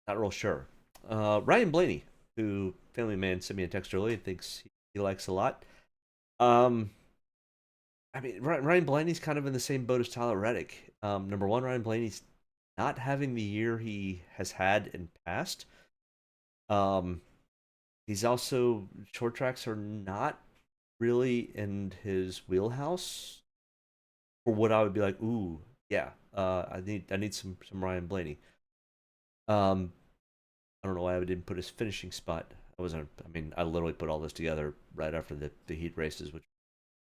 not real sure. Ryan Blaney, who Family Man sent me a text earlier, thinks he likes a lot. I mean, Ryan Blaney's kind of in the same boat as Tyler Reddick. Number one, Ryan Blaney's not having the year he has had in past. He's also, short tracks are not really in his wheelhouse for what I would be like, ooh, yeah, I need some Ryan Blaney. I don't know why I didn't put his finishing spot. I literally put all this together right after the heat races, which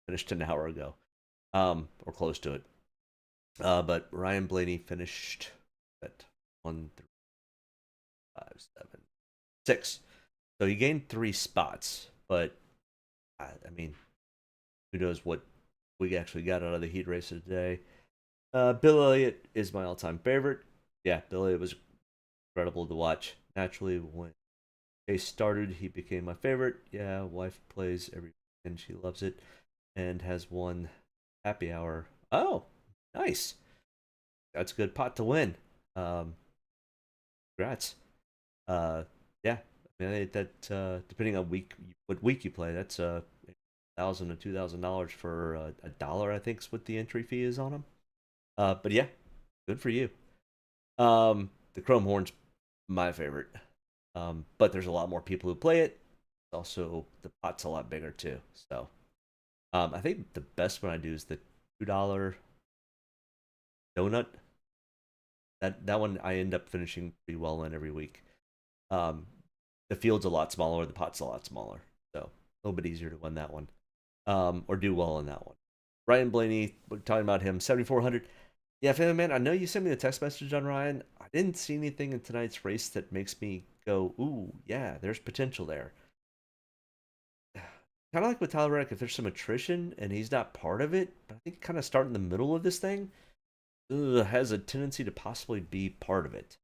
finished an hour ago, or close to it. But Ryan Blaney finished at 1, 3, 5, 7, 6. So he gained 3 spots, but I mean, who knows what we actually got out of the heat races today. Bill Elliott is my all-time favorite. Yeah, Bill Elliott was incredible to watch. Naturally, when they started, he became my favorite. Yeah, wife plays every weekend. She loves it and has won happy hour. Oh, nice. That's a good pot to win. Congrats. Yeah, I mean, that depending on what week you play, that's $1,000 to $2,000 for $1, I think is what the entry fee is on them. But yeah, good for you. The Chrome Horn's my favorite. But there's a lot more people who play it. Also, the pot's a lot bigger too. So, I think the best one I do is the $2 donut. That one I end up finishing pretty well in every week. The field's a lot smaller, the pot's a lot smaller, so a little bit easier to win that one, or do well in that one. Ryan Blaney, we're talking about him, 7,400. Yeah, family man, I know you sent me a text message on Ryan. I didn't see anything in tonight's race that makes me go, ooh, yeah, there's potential there. Kind of like with Tyler Reddick, if there's some attrition and he's not part of it, but I think kind of starting in the middle of this thing has a tendency to possibly be part of it.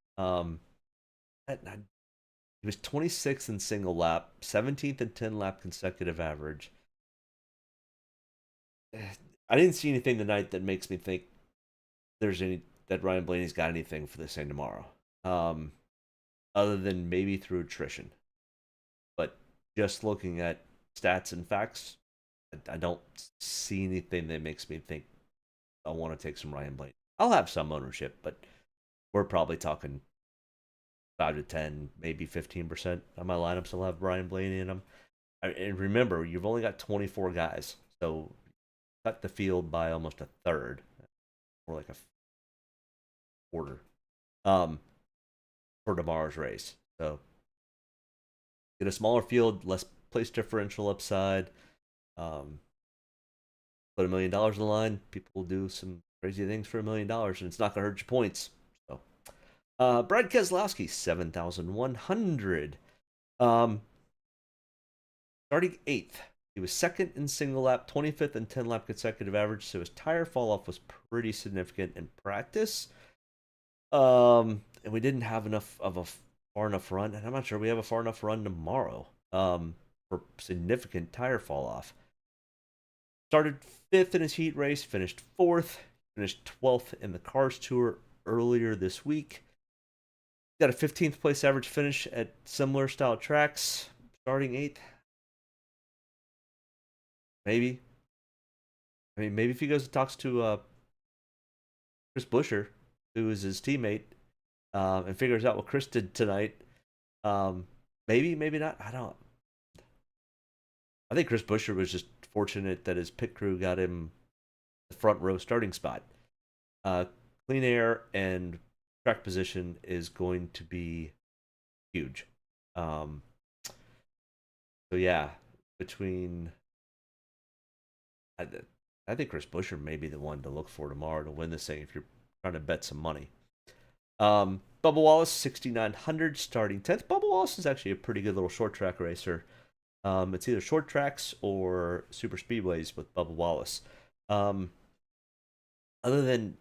He was 26th in single lap, 17th in 10 lap consecutive average. I didn't see anything tonight that makes me think that Ryan Blaney's got anything for this thing tomorrow. Other than maybe through attrition. But just looking at stats and facts, I don't see anything that makes me think I want to take some Ryan Blaney. I'll have some ownership, but we're probably talking 5 to 10, maybe 15% of my lineups will have Ryan Blaney in them. And remember, you've only got 24 guys, so cut the field by almost a third, or like a quarter, for tomorrow's race. So get a smaller field, less place differential upside. Put $1 million on the line. People will do some crazy things for $1 million, and it's not going to hurt your points. So, Brad Keselowski, 7,100. Starting 8th. He was 2nd in single lap, 25th in 10 lap consecutive average, so his tire fall off was pretty significant in practice. And we didn't have enough of a far enough run, and I'm not sure we have a far enough run tomorrow for significant tire fall off. Started 5th in his heat race, finished 4th, finished 12th in the Cars Tour earlier this week. Got a 15th place average finish at similar style tracks, starting 8th. Maybe. I mean, maybe if he goes and talks to Chris Buescher, who is his teammate, and figures out what Chris did tonight, maybe not. I think Chris Buescher was just fortunate that his pit crew got him the front row starting spot. Clean air and track position is going to be huge. So yeah, between I think Chris Buescher may be the one to look for tomorrow to win this thing if you're trying to bet some money. Bubba Wallace, 6,900, starting 10th. Bubba Wallace is actually a pretty good little short track racer. It's either short tracks or super speedways with Bubba Wallace. Other than,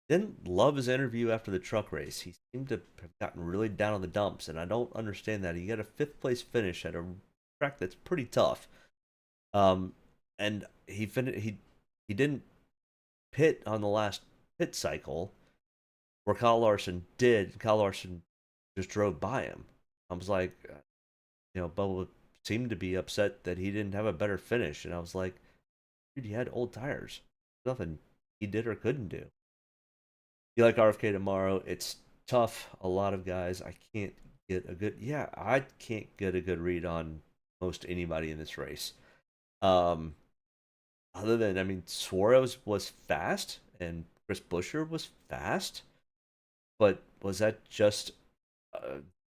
didn't love his interview after the truck race. He seemed to have gotten really down on the dumps, and I don't understand that. He got a 5th place finish at a track that's pretty tough. And he didn't pit on the last pit cycle, where Kyle Larson did. Kyle Larson just drove by him. I was like, Bubba seemed to be upset that he didn't have a better finish, and I was like, dude, he had old tires. Nothing he did or couldn't do. You like RFK tomorrow? It's tough. A lot of guys, I can't get a good read on most anybody in this race. Other than, Suarez was fast and Chris Buescher was fast, but was that just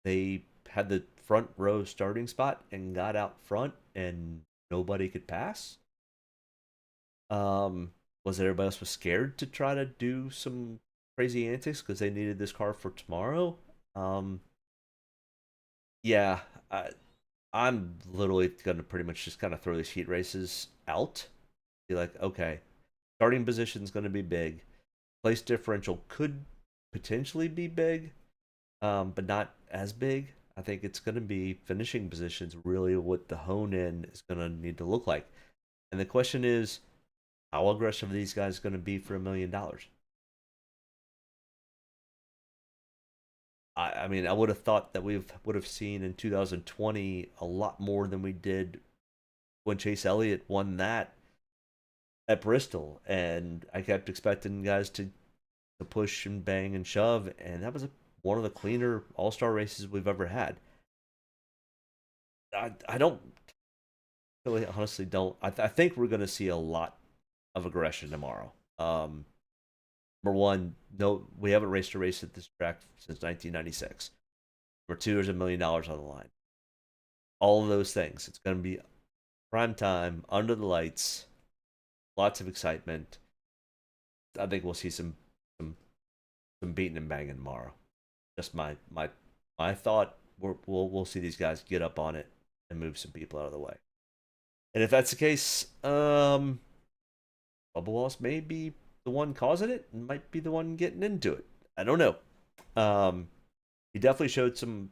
they had the front row starting spot and got out front and nobody could pass? Was it everybody else was scared to try to do some crazy antics because they needed this car for tomorrow? Yeah, I'm literally going to pretty much just kind of throw these heat races out. Be like, okay, starting position is going to be big. Place differential could potentially be big, but not as big. I think it's going to be finishing positions really what the hone in is going to need to look like. And the question is, how aggressive are these guys going to be for $1 million? I would have thought that we would have seen in 2020 a lot more than we did when Chase Elliott won that at Bristol, and I kept expecting guys to push and bang and shove, and that was one of the cleaner all-star races we've ever had. I don't really, honestly don't. I think we're going to see a lot of aggression tomorrow. Number one, no, we haven't raced a race at this track since 1996. Number two, there's $1 million on the line. All of those things. It's going to be prime time, under the lights, lots of excitement. I think we'll see some beating and banging tomorrow. Just my thought. We'll see these guys get up on it and move some people out of the way. And if that's the case, Bubba Wallace may be the one causing it and might be the one getting into it. I don't know. He definitely showed some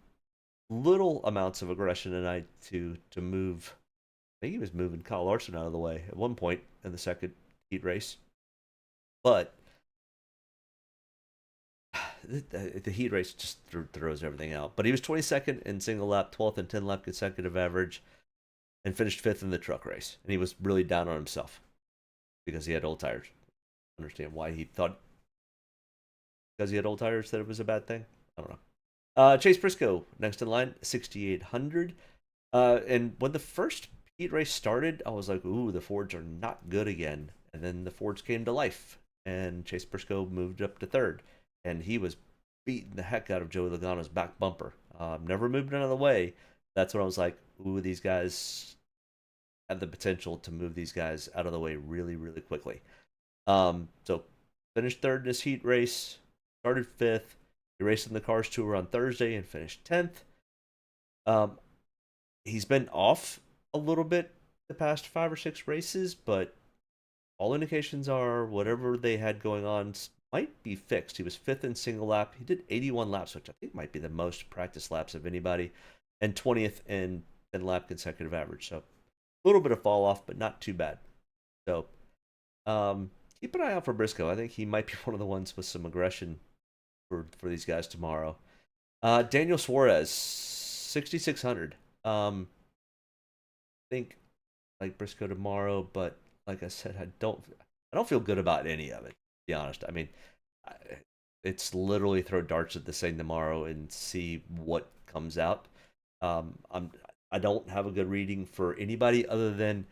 little amounts of aggression tonight to move. I think he was moving Kyle Larson out of the way at one point in the second heat race. But the heat race just throws everything out. But he was 22nd in single lap, 12th in 10 lap consecutive average, and finished 5th in the truck race. And he was really down on himself because he had old tires. I understand why he thought because he had old tires that it was a bad thing. I don't know. Chase Briscoe next in line, 6,800. And when the first heat race started, I was like, ooh, the Fords are not good again. And then the Fords came to life, and Chase Briscoe moved up to 3rd. And he was beating the heck out of Joey Logano's back bumper. Never moved out of the way. That's when I was like, ooh, these guys have the potential to move these guys out of the way really, really quickly. So finished 3rd in this heat race, started 5th. He raced in the Cars Tour on Thursday and finished 10th. He's been off a little bit the past 5 or 6 races, but all indications are whatever they had going on might be fixed. He was 5th in single lap. He did 81 laps, which I think might be the most practice laps of anybody, and 20th in 10 lap consecutive average. So a little bit of fall off, but not too bad. So keep an eye out for Briscoe. I think he might be one of the ones with some aggression for these guys tomorrow. Daniel Suarez, 6,600. I think like Briscoe tomorrow, but like I said, I don't feel good about any of it, to be honest. It's literally throw darts at this thing tomorrow and see what comes out. I don't have a good reading for anybody other than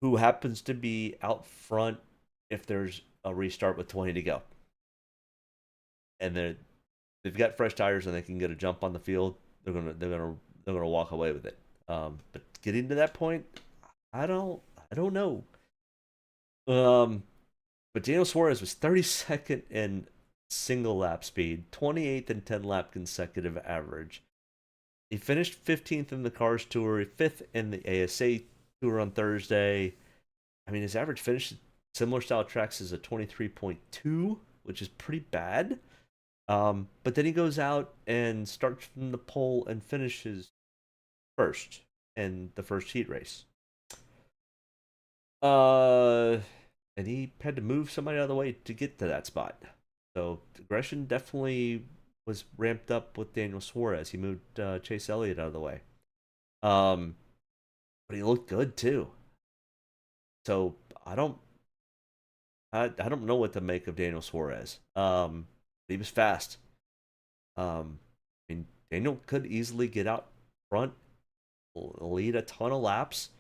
who happens to be out front if there's a restart with 20 to go. and they've got fresh tires and they can get a jump on the field, they're gonna walk away with it. But getting to that point, I don't know. But Daniel Suarez was 32nd in single lap speed, 28th in 10 lap consecutive average. He finished 15th in the Cars Tour, 5th in the ASA Tour on Thursday. I mean, his average finish similar style tracks is a 23.2, which is pretty bad. But then he goes out and starts from the pole and finishes first in the first heat race. And he had to move somebody out of the way to get to that spot. So aggression definitely was ramped up with Daniel Suarez. He moved Chase Elliott out of the way. But he looked good too. So I don't know what to make of Daniel Suarez. He was fast. I mean, Daniel could easily get out front, lead a ton of laps,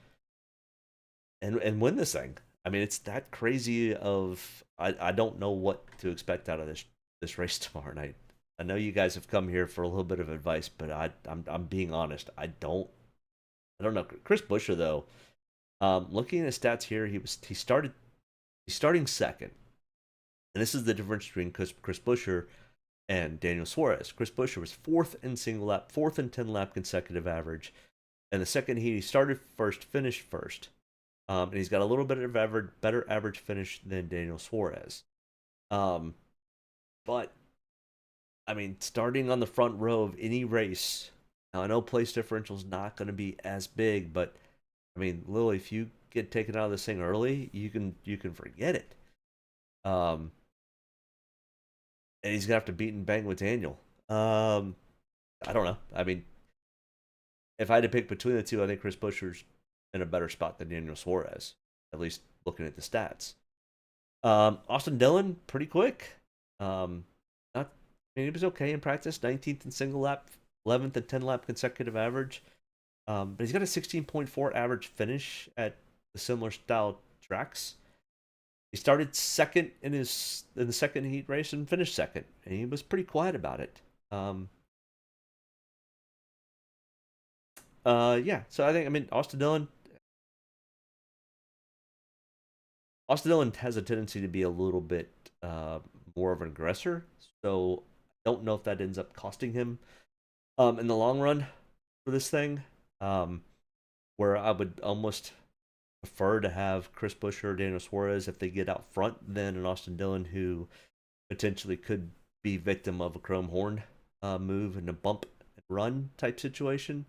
and win this thing. I mean, it's that crazy. I don't know what to expect out of this race tomorrow night. I know you guys have come here for a little bit of advice, but I'm being honest. I don't know. Chris Buescher though, looking at his stats here, he's starting second, and this is the difference between Chris Buescher and Daniel Suarez. Chris Buescher was 4th in single lap, 4th in 10 lap consecutive average, and the second heat he started first, finished first. And he's got a little bit of better average finish than Daniel Suarez. But, I mean, starting on the front row of any race, now I know place differential is not going to be as big, but, I mean, Lily, if you get taken out of this thing early, you can forget it. And he's going to have to beat and bang with Daniel. I don't know. I mean, if I had to pick between the two, I think Chris Buescher's in a better spot than Daniel Suarez, at least looking at the stats. Austin Dillon, pretty quick. He was okay in practice, 19th in single lap, 11th in 10 lap consecutive average. But he's got a 16.4 average finish at the similar style tracks. He started second in the second heat race and finished second, and he was pretty quiet about it. Yeah, so I mean, Austin Dillon has a tendency to be a little bit more of an aggressor, so I don't know if that ends up costing him in the long run for this thing, where I would almost prefer to have Chris Buescher or Daniel Suarez if they get out front than an Austin Dillon who potentially could be victim of a chrome horn move and a bump and run type situation.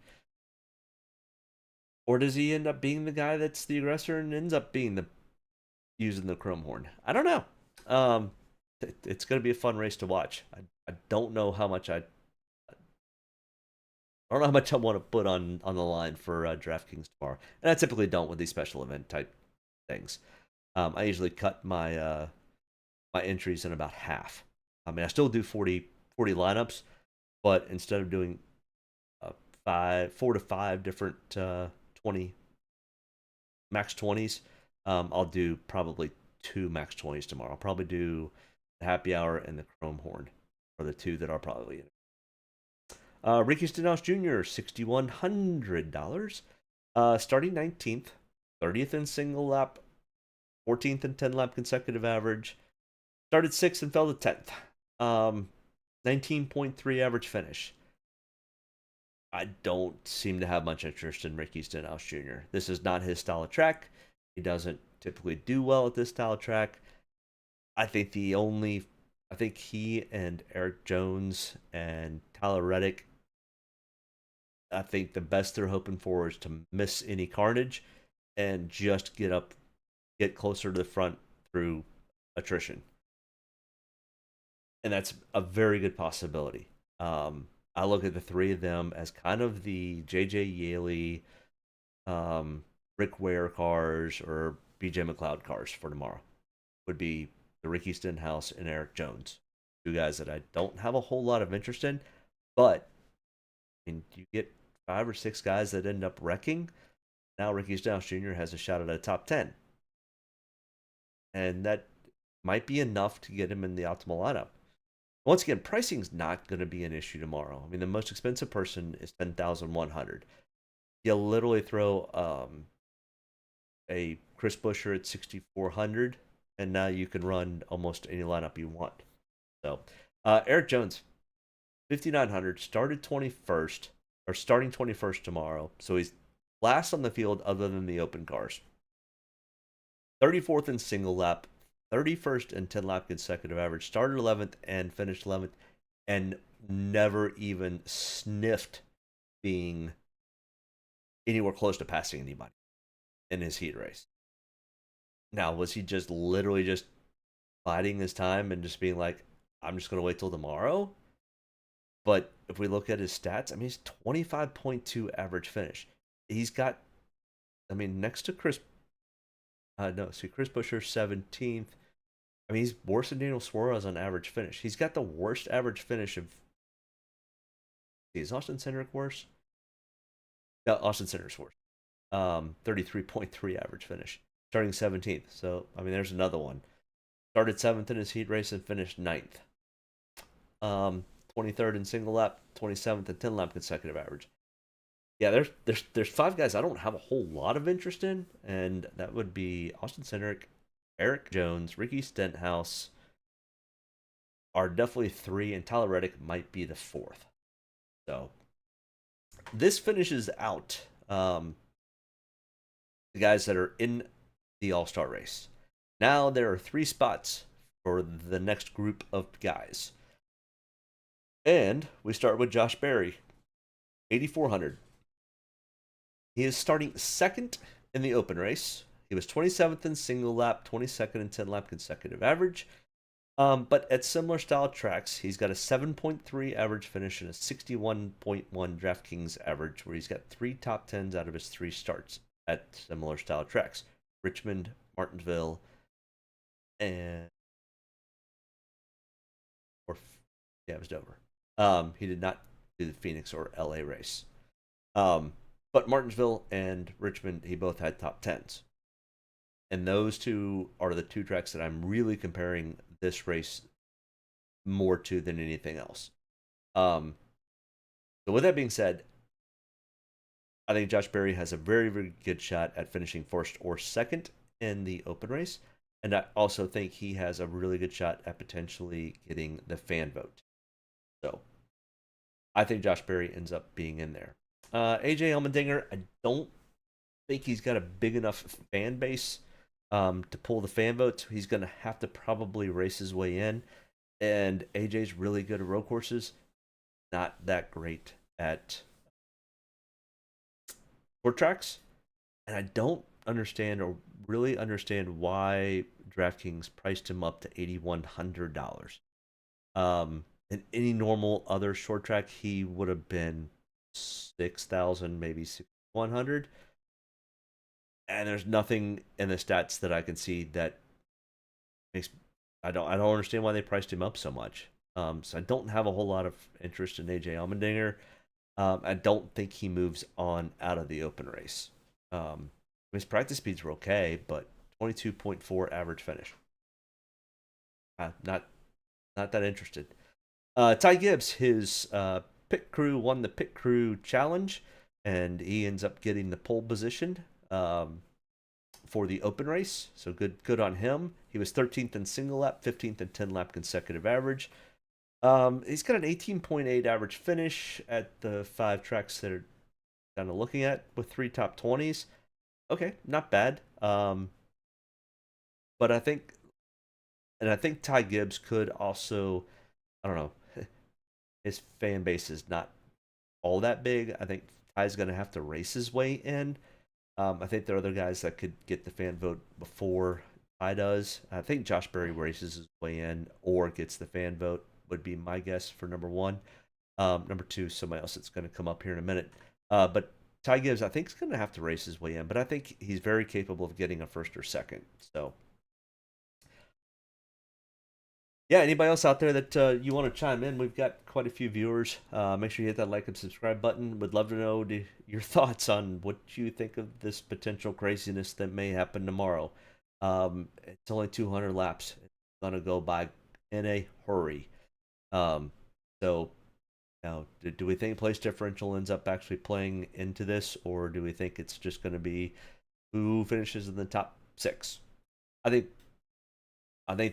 Or does he end up being the guy that's the aggressor and ends up being using the chrome horn? I don't know. It's going to be a fun race to watch. I don't know how much I want to put on the line for DraftKings tomorrow, and I typically don't with these special event type things. I usually cut my my entries in about half. I mean, I still do 40 lineups, but instead of doing 4 to 5 different 20 max 20s, I'll do probably 2 max 20s tomorrow. I'll probably do the happy hour and the chrome horn are the 2 that are probably in. Ricky Stenhouse Jr., $6,100. Starting 19th, 30th in single lap, 14th in 10 lap consecutive average. Started 6th and fell to 10th. 19.3 average finish. I don't seem to have much interest in Ricky Stenhouse Jr. This is not his style of track. He doesn't typically do well at this style of track. I think he and Eric Jones and Tyler Reddick, I think the best they're hoping for is to miss any carnage and just get closer to the front through attrition. And that's a very good possibility. I look at the 3 of them as kind of the JJ Yaley, Rick Ware cars or BJ McLeod cars for tomorrow. Would be the Ricky Stenhouse and Eric Jones. 2 guys that I don't have a whole lot of interest in, but I mean, you get 5 or 6 guys that end up wrecking. Now Ricky Stenhouse Jr. has a shot at a top 10. And that might be enough to get him in the optimal lineup. Once again, pricing's not going to be an issue tomorrow. I mean, the most expensive person is 10,100. You literally throw a Chris Buescher at 6,400, and now you can run almost any lineup you want. So, Eric Jones, 5,900, started 21st, or starting 21st tomorrow. So he's last on the field other than the open cars. 34th in single lap, 31st in 10 lap consecutive average, started 11th and finished 11th, and never even sniffed being anywhere close to passing anybody in his heat race. Now, was he just literally just biding his time and just being like, I'm just going to wait till tomorrow? But if we look at his stats, I mean, he's 25.2 average finish. He's got, I mean, next to Chris Buescher 17th. I mean, he's worse than Daniel Suarez on average finish. He's got the worst average finish of. Is Austin Cindric worse? No, Austin Cindric's worse. 33.3 average finish, starting 17th. So, I mean, there's another one. Started 7th in his heat race and finished 9th. 23rd in single lap, 27th in 10 lap consecutive average. Yeah, there's 5 guys I don't have a whole lot of interest in, and that would be Austin Cindric, Eric Jones, Ricky Stenhouse are definitely 3, and Tyler Reddick might be the 4th. So this finishes out the guys that are in the All-Star race. Now there are 3 spots for the next group of guys. And we start with Josh Berry, 8,400. He is starting 2nd in the open race. He was 27th in single lap, 22nd in 10 lap consecutive average. But at similar style tracks, he's got a 7.3 average finish and a 61.1 Draftkings average, where he's got 3 top 10s out of his 3 starts at similar style tracks. Richmond, Martinsville, and it was Dover. He did not do the Phoenix or LA race. But Martinsville and Richmond, he both had top 10s. And those 2 are the 2 tracks that I'm really comparing this race more to than anything else. So with that being said, I think Josh Berry has a very, very good shot at finishing 1st or 2nd in the open race. And I also think he has a really good shot at potentially getting the fan vote. So I think Josh Berry ends up being in there. AJ Allmendinger, I don't think he's got a big enough fan base to pull the fan vote. He's going to have to probably race his way in. And AJ's really good at road courses, not that great at short tracks. And I don't understand or really understand why DraftKings priced him up to $8,100. In any normal other short track, he would have been 6,000, maybe 6,100. And there's nothing in the stats that I can see that makes I don't understand why they priced him up so much. So I don't have a whole lot of interest in AJ Allmendinger. I don't think he moves on out of the open race. His practice speeds were okay, but 22.4 average finish. Not that interested. Ty Gibbs, his pit crew won the pit crew challenge, and he ends up getting the pole position for the open race. So good on him. He was 13th in single lap, 15th in 10 lap consecutive average. He's got an 18.8 average finish at the 5 tracks that are kind of looking at with 3 top 20s. Okay, not bad. But I think Ty Gibbs could also, I don't know, his fan base is not all that big. I think Ty's going to have to race his way in. I think there are other guys that could get the fan vote before Ty does. I think Josh Berry races his way in or gets the fan vote would be my guess for number 1. Number 2, somebody else that's going to come up here in a minute. But Ty Gibbs, I think, is going to have to race his way in, but I think he's very capable of getting a 1st or 2nd. So, yeah, anybody else out there that you want to chime in? We've got quite a few viewers. Make sure you hit that like and subscribe button. Would love to know your thoughts on what you think of this potential craziness that may happen tomorrow. It's only 200 laps. It's going to go by in a hurry. So now, do we think place differential ends up actually playing into this, or do we think it's just going to be who finishes in the top 6? I think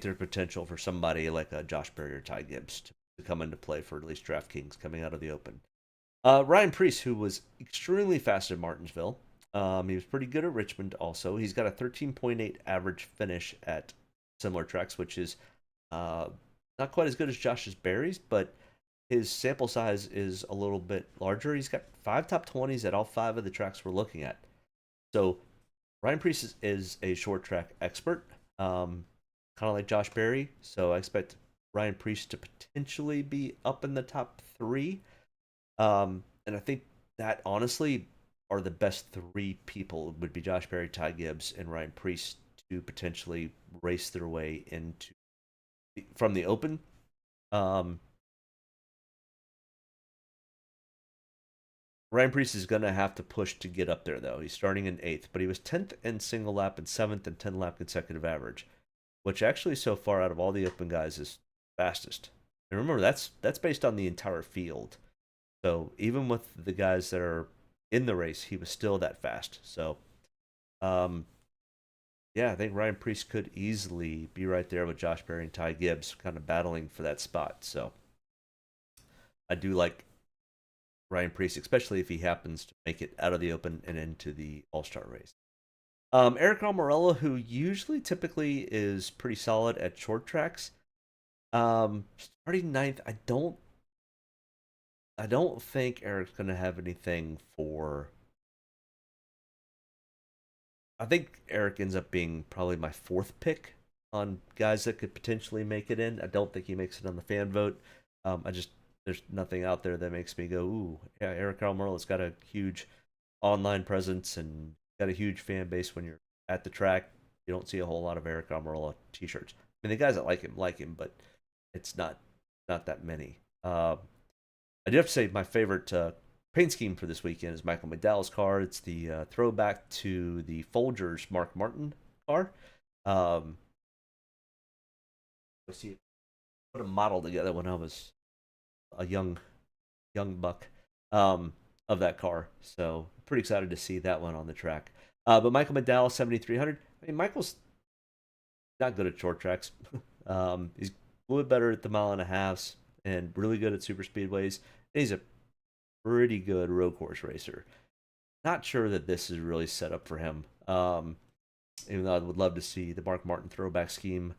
there's potential for somebody like a Josh Berry or Ty Gibbs to come into play for at least DraftKings coming out of the Open. Ryan Preece, who was extremely fast at Martinsville. He was pretty good at Richmond also. He's got a 13.8 average finish at similar tracks, which is not quite as good as Josh's Berry's, but his sample size is a little bit larger. He's got 5 top 20s at all 5 of the tracks we're looking at. So Ryan Preece is a short track expert, kind of like Josh Berry. So I expect Ryan Preece to potentially be up in the top 3. And I think that honestly are the best 3 people would be Josh Berry, Ty Gibbs, and Ryan Preece to potentially race their way into from the Open. Ryan Preece is going to have to push to get up there, though. He's starting in 8th, but he was 10th in single lap and 7th in 10 lap consecutive average, which actually so far out of all the Open guys is fastest. And remember, that's based on the entire field. So even with the guys that are in the race, he was still that fast. So, yeah, I think Ryan Preece could easily be right there with Josh Berry and Ty Gibbs kind of battling for that spot. So I do like Ryan Preece, especially if he happens to make it out of the Open and into the All-Star race. Eric Almirola, who typically is pretty solid at short tracks, starting 9th. I don't think Eric's going to have anything for. I think Eric ends up being probably my 4th pick on guys that could potentially make it in. I don't think he makes it on the fan vote. There's nothing out there that makes me go, ooh, yeah, Eric Almirola's got a huge online presence and got a huge fan base. When you're at the track, you don't see a whole lot of Eric Almirola t-shirts. I mean, the guys that like him, but it's not that many. I do have to say my favorite paint scheme for this weekend is Michael McDowell's car. It's the throwback to the Folgers Mark Martin car. Let's see, put a model together when I was a young buck of that car. So pretty excited to see that one on the track. But Michael McDowell, 7,300. I mean, Michael's not good at short tracks. He's a little bit better at the 1.5 miles and really good at super speedways. And he's a pretty good road course racer. Not sure that this is really set up for him. Even though I would love to see the Mark Martin throwback scheme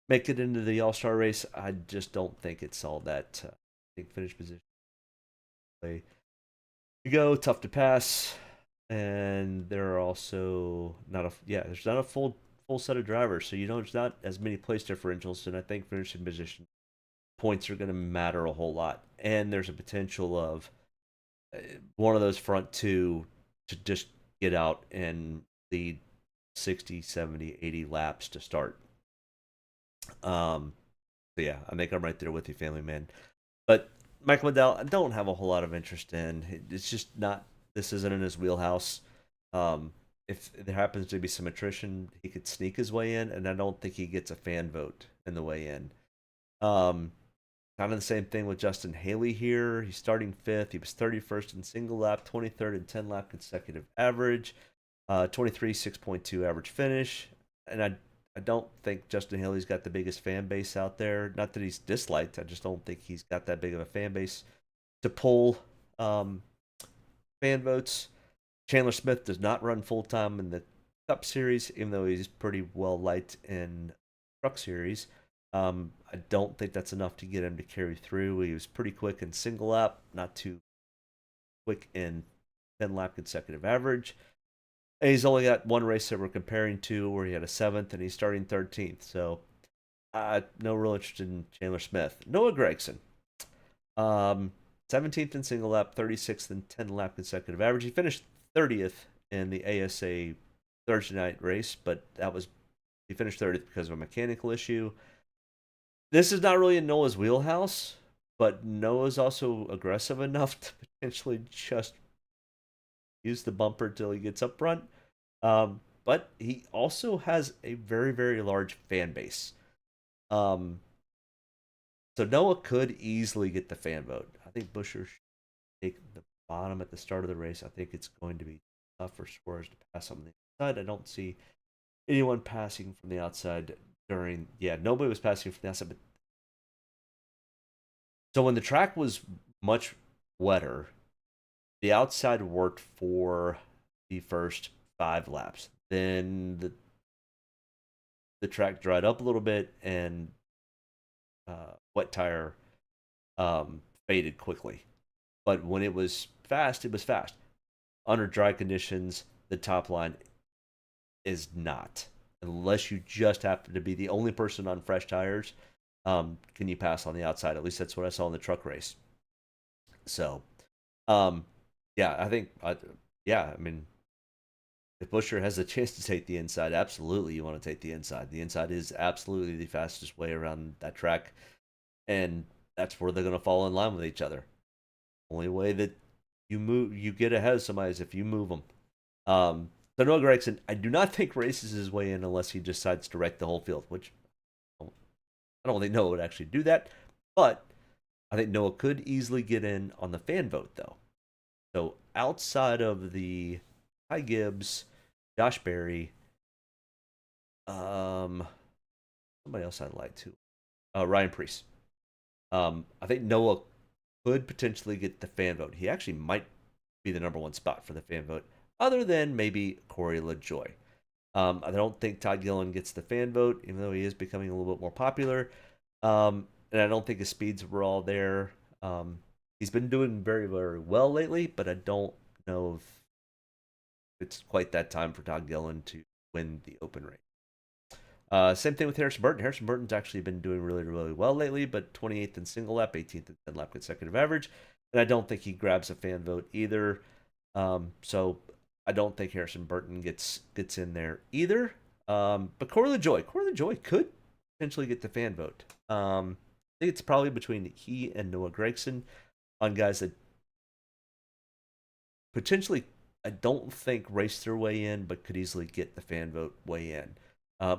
make it into the All-Star race, I just don't think it's all that. I think finish position. You go tough to pass, and there are also there's not a full set of drivers, so there's not as many place differentials, and I think finishing position points are going to matter a whole lot, and there's a potential of one of those front 2 to just get out and lead 60, 70, 80 laps to start. So yeah, I think I'm right there with you, family man. But Michael McDowell, I don't have a whole lot of interest in. It's just not. This isn't in his wheelhouse. If there happens to be some attrition, he could sneak his way in, and I don't think he gets a fan vote in the way in. Kind of the same thing with Justin Haley here. He's starting 5th. He was 31st in single lap, 23rd in 10 lap consecutive average, 23 6.2 average finish, and I don't think Justin Haley's got the biggest fan base out there. Not that he's disliked. I just don't think he's got that big of a fan base to pull fan votes. Chandler Smith does not run full-time in the Cup Series, even though he's pretty well liked in Truck Series. I don't think that's enough to get him to carry through. He was pretty quick in single lap, not too quick in 10 lap consecutive average. And he's only got one race that we're comparing to where he had a 7th and he's starting 13th. So no real interest in Chandler Smith. Noah Gragson, 17th in single lap, 36th in 10 lap consecutive average. He finished 30th in the ASA Thursday night race, but he finished 30th because of a mechanical issue. This is not really in Noah's wheelhouse, but Noah's also aggressive enough to potentially just use the bumper till he gets up front. But he also has a very, very large fan base. So Noah could easily get the fan vote. I think Busher should take the bottom at the start of the race. I think it's going to be tough for Suarez to pass on the inside. I don't see anyone passing from the outside during. Yeah, nobody was passing from the outside. But so when the track was much wetter, the outside worked for the first 5 laps. Then the track dried up a little bit, and wet tire faded quickly. But when it was fast, it was fast. Under dry conditions, the top line is not. Unless you just happen to be the only person on fresh tires, can you pass on the outside? At least that's what I saw in the truck race. So, yeah, I think, yeah, I mean, if Busher has a chance to take the inside, absolutely you want to take the inside. The inside is absolutely the fastest way around that track, and that's where they're going to fall in line with each other. Only way that you get ahead of somebody is if you move them. So Noah Gragson, I do not think races his way in unless he decides to wreck the whole field, which I don't think Noah would actually do that. But I think Noah could easily get in on the fan vote, though. So outside of the Ty Gibbs, Josh Berry, somebody else I'd like to, Ryan Preece. I think Noah could potentially get the fan vote. He actually might be the number 1 spot for the fan vote, other than maybe Corey LaJoy. I don't think Todd Gillen gets the fan vote, even though he is becoming a little bit more popular. And I don't think his speeds were all there. He's been doing very, very well lately, but I don't know if it's quite that time for Todd Gillen to win the open race. Same thing with Harrison Burton. Harrison Burton's actually been doing really, really well lately, but 28th in single lap, 18th in 10 lap consecutive average. And I don't think he grabs a fan vote either. So I don't think Harrison Burton gets in there either. But Corey LaJoy could potentially get the fan vote. I think it's probably between he and Noah Gragson on guys that potentially I don't think raced their way in, but could easily get the fan vote way in.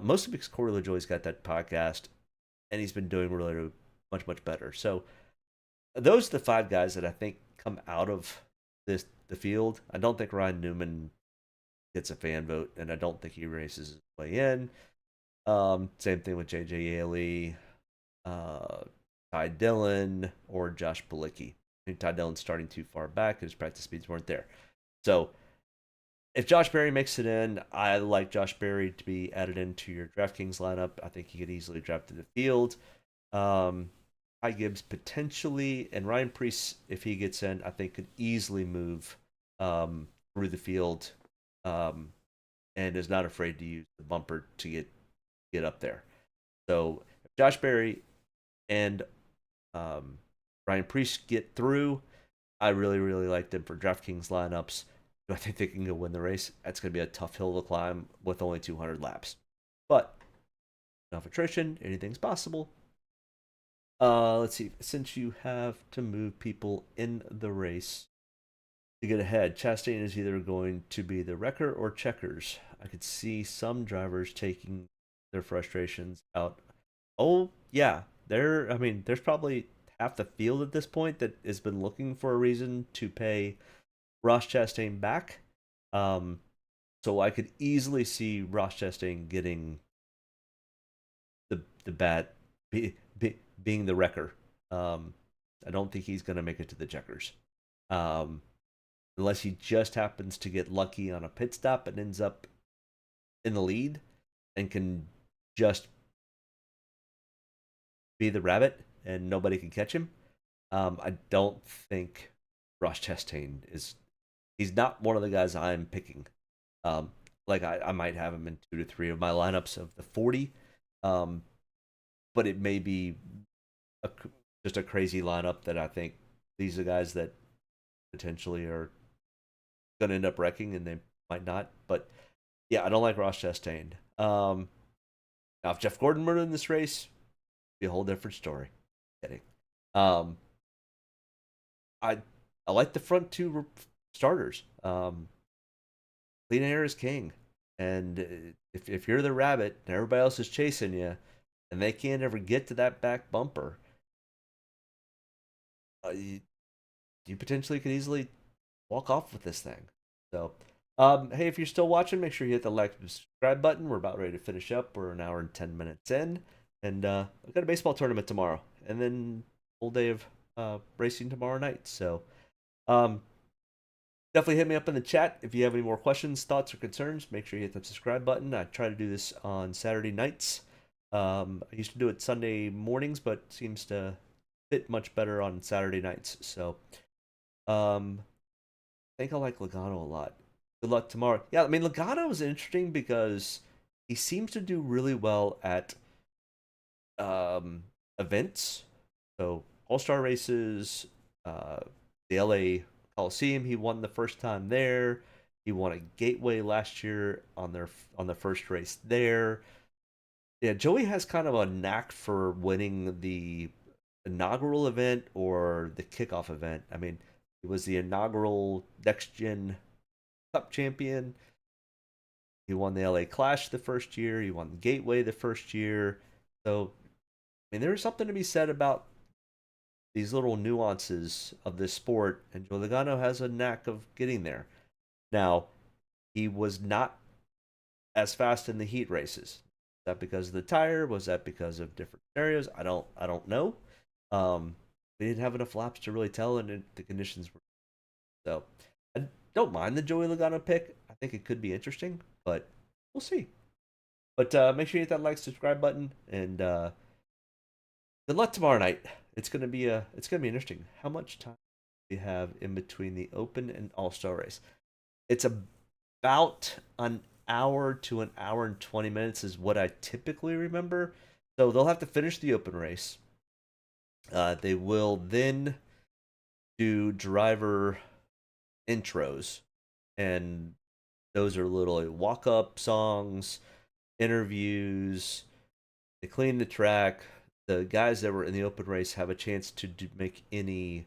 Mostly because Corey LaJoy's got that podcast, and he's been doing really much, much better. So those are the 5 guys that I think come out of the field. I don't think Ryan Newman gets a fan vote, and I don't think he races his way in. Same thing with J.J. Yaley, Ty Dillon, or Josh Bilicki. I think Ty Dillon's starting too far back, his practice speeds weren't there. So if Josh Berry makes it in, I like Josh Berry to be added into your DraftKings lineup. I think he could easily draft to the field. Ty Gibbs potentially, and Ryan Preece, if he gets in, I think could easily move through the field, and is not afraid to use the bumper to get up there. So if Josh Berry and Ryan Preece get through, I really, really like them for DraftKings lineups. Do I think they can go win the race? That's going to be a tough hill to climb with only 200 laps. But enough attrition, anything's possible. Let's see. Since you have to move people in the race to get ahead, Chastain is either going to be the wrecker or checkers. I could see some drivers taking their frustrations out. Oh, yeah. There's probably half the field at this point that has been looking for a reason to pay Ross Chastain back. So I could easily see Ross Chastain getting the bat, being the wrecker. I don't think he's going to make it to the checkers. Unless he just happens to get lucky on a pit stop and ends up in the lead and can just be the rabbit and nobody can catch him. I don't think Ross Chastain he's not one of the guys I'm picking. Like I might have him in 2 to 3 of my lineups of the 40. But it may be just a crazy lineup that I think these are guys that potentially are going to end up wrecking, and they might not. But yeah, I don't like Ross Chastain. Now, if Jeff Gordon were in this race, it'd be a whole different story. Kidding. I like the front 2 starters. Clean air is king, and if you're the rabbit and everybody else is chasing you, and they can't ever get to that back bumper, you potentially could easily walk off with this thing. So, hey, if you're still watching, make sure you hit the like and subscribe button. We're about ready to finish up. We're an hour and 10 minutes in, and I've got a baseball tournament tomorrow, and then full day of racing tomorrow night. So, um, definitely hit me up in the chat if you have any more questions, thoughts, or concerns. Make sure you hit the subscribe button. I try to do this on Saturday nights. I used to do it Sunday mornings, but seems to fit much better on Saturday nights. So, I think I like Logano a lot. Good luck tomorrow. Yeah, I mean Logano is interesting because he seems to do really well at events. So All-Star races, the LA Coliseum, he won the first time there. He won a Gateway last year on the first race there. Yeah, Joey has kind of a knack for winning the inaugural event or the kickoff event. I mean, he was the inaugural Next Gen Cup champion. He won the LA Clash the first year. He won the Gateway the first year. So, I mean, there is something to be said about these little nuances of this sport, and Joey Logano has a knack of getting there. Now, he was not as fast in the heat races. Was that because of the tire? Was that because of different scenarios? I don't know. We didn't have enough laps to really tell, and the conditions were so. I don't mind the Joey Logano pick. I think it could be interesting, but we'll see. But make sure you hit that like, subscribe button, and good luck tomorrow night. It's gonna be interesting. How much time do we have in between the Open and All-Star race? It's about an hour to an hour and 20 minutes is what I typically remember. So they'll have to finish the Open race. They will then do driver intros, and those are literally walk-up songs, interviews. They clean the track. The guys that were in the Open race have a chance to make any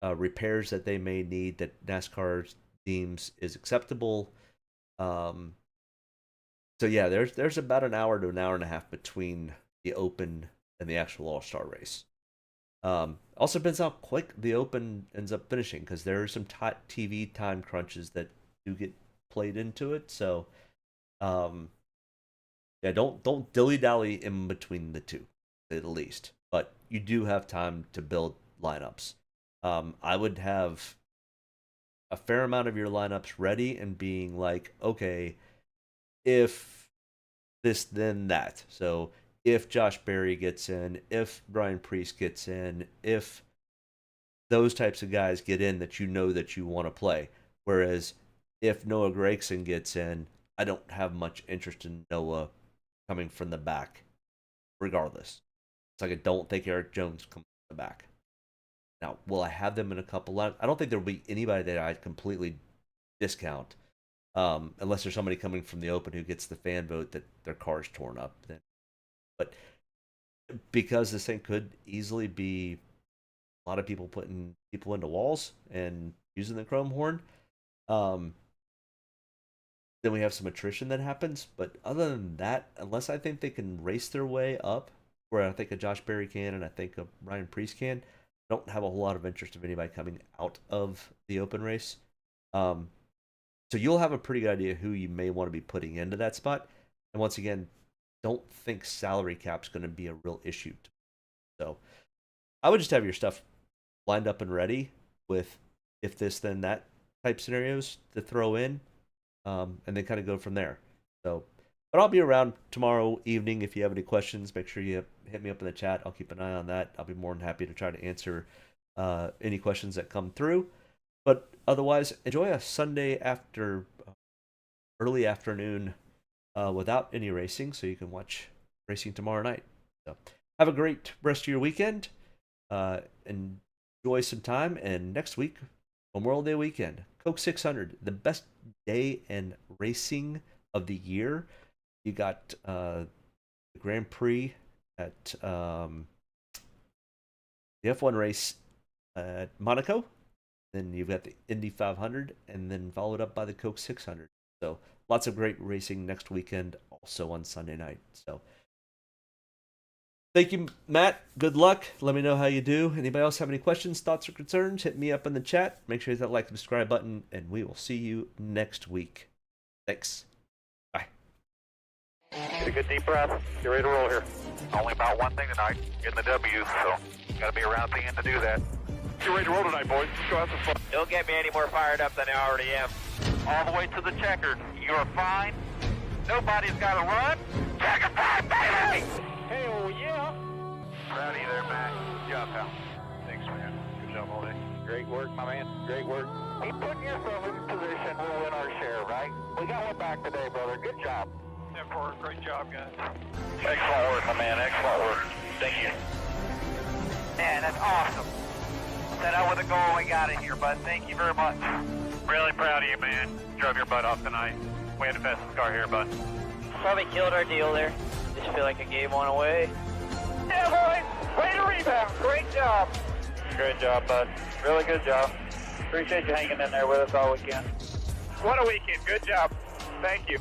repairs that they may need that NASCAR deems is acceptable. So yeah, there's about an hour to an hour and a half between the Open and the actual All-Star race. Also depends how quick the Open ends up finishing, because there are some TV time crunches that do get played into it. So, yeah, don't dilly dally in between the two, at least. But you do have time to build lineups. I would have a fair amount of your lineups ready and being like, okay, if this, then that. So if Josh Berry gets in, if Brian Priest gets in, if those types of guys get in that you know that you want to play. Whereas if Noah Gragson gets in, I don't have much interest in Noah coming from the back, regardless. It's like I don't think Eric Jones comes from the back. Now, will I have them in a couple lines? I don't think there will be anybody that I'd completely discount, unless there's somebody coming from the Open who gets the fan vote that their car's torn up. But because this thing could easily be a lot of people putting people into walls and using the chrome horn, then we have some attrition that happens. But other than that, unless I think they can race their way up, where I think a Josh Berry can and I think a Ryan Priest can, I don't have a whole lot of interest of anybody coming out of the Open race. So you'll have a pretty good idea who you may want to be putting into that spot. And once again, don't think salary cap's going to be a real issue. So I would just have your stuff lined up and ready with if this, then that type scenarios to throw in, and then kind of go from there. So, but I'll be around tomorrow evening. If you have any questions, make sure you hit me up in the chat. I'll keep an eye on that. I'll be more than happy to try to answer any questions that come through. But otherwise, enjoy a Sunday early afternoon without any racing, so you can watch racing tomorrow night. So have a great rest of your weekend. Enjoy some time, and next week, Memorial Day weekend, Coke 600, the best day in racing of the year. You got the Grand Prix at the F1 race at Monaco. Then you've got the Indy 500, and then followed up by the Coke 600. So lots of great racing next weekend, also on Sunday night. So Thank you, Matt. Good luck. Let me know how you do. Anybody else have any questions, thoughts, or concerns? Hit me up in the chat. Make sure you hit that like and subscribe button, and we will see you next week. Thanks. Bye. Get a good deep breath. Get ready to roll here. Only about one thing tonight, getting the W, so got to be around at the end to do that. Get ready to roll tonight, boys. Let's go have some fun. Don't get me any more fired up than I already am. All the way to the checker. You're fine. Nobody's got to run. Checker time, baby! Hell yeah. Proud of you there, Matt. Good job, pal. Thanks, man. Good job all day. Great work, my man. Great work. Keep putting yourself in position. We'll win our share, right? We got one back today, brother. Good job. 10-4, great job, guys. Excellent work, my man. Excellent work. Thank you. Man, that's awesome. Set out with a goal and got it here, bud. Thank you very much. Really proud of you, man. Drove your butt off tonight. We had the fastest car here, bud. Probably killed our deal there. Just feel like I gave one away. Yeah, boys. Way to rebound. Great job. Great job, bud. Really good job. Appreciate you hanging in there with us all weekend. What a weekend. Good job. Thank you.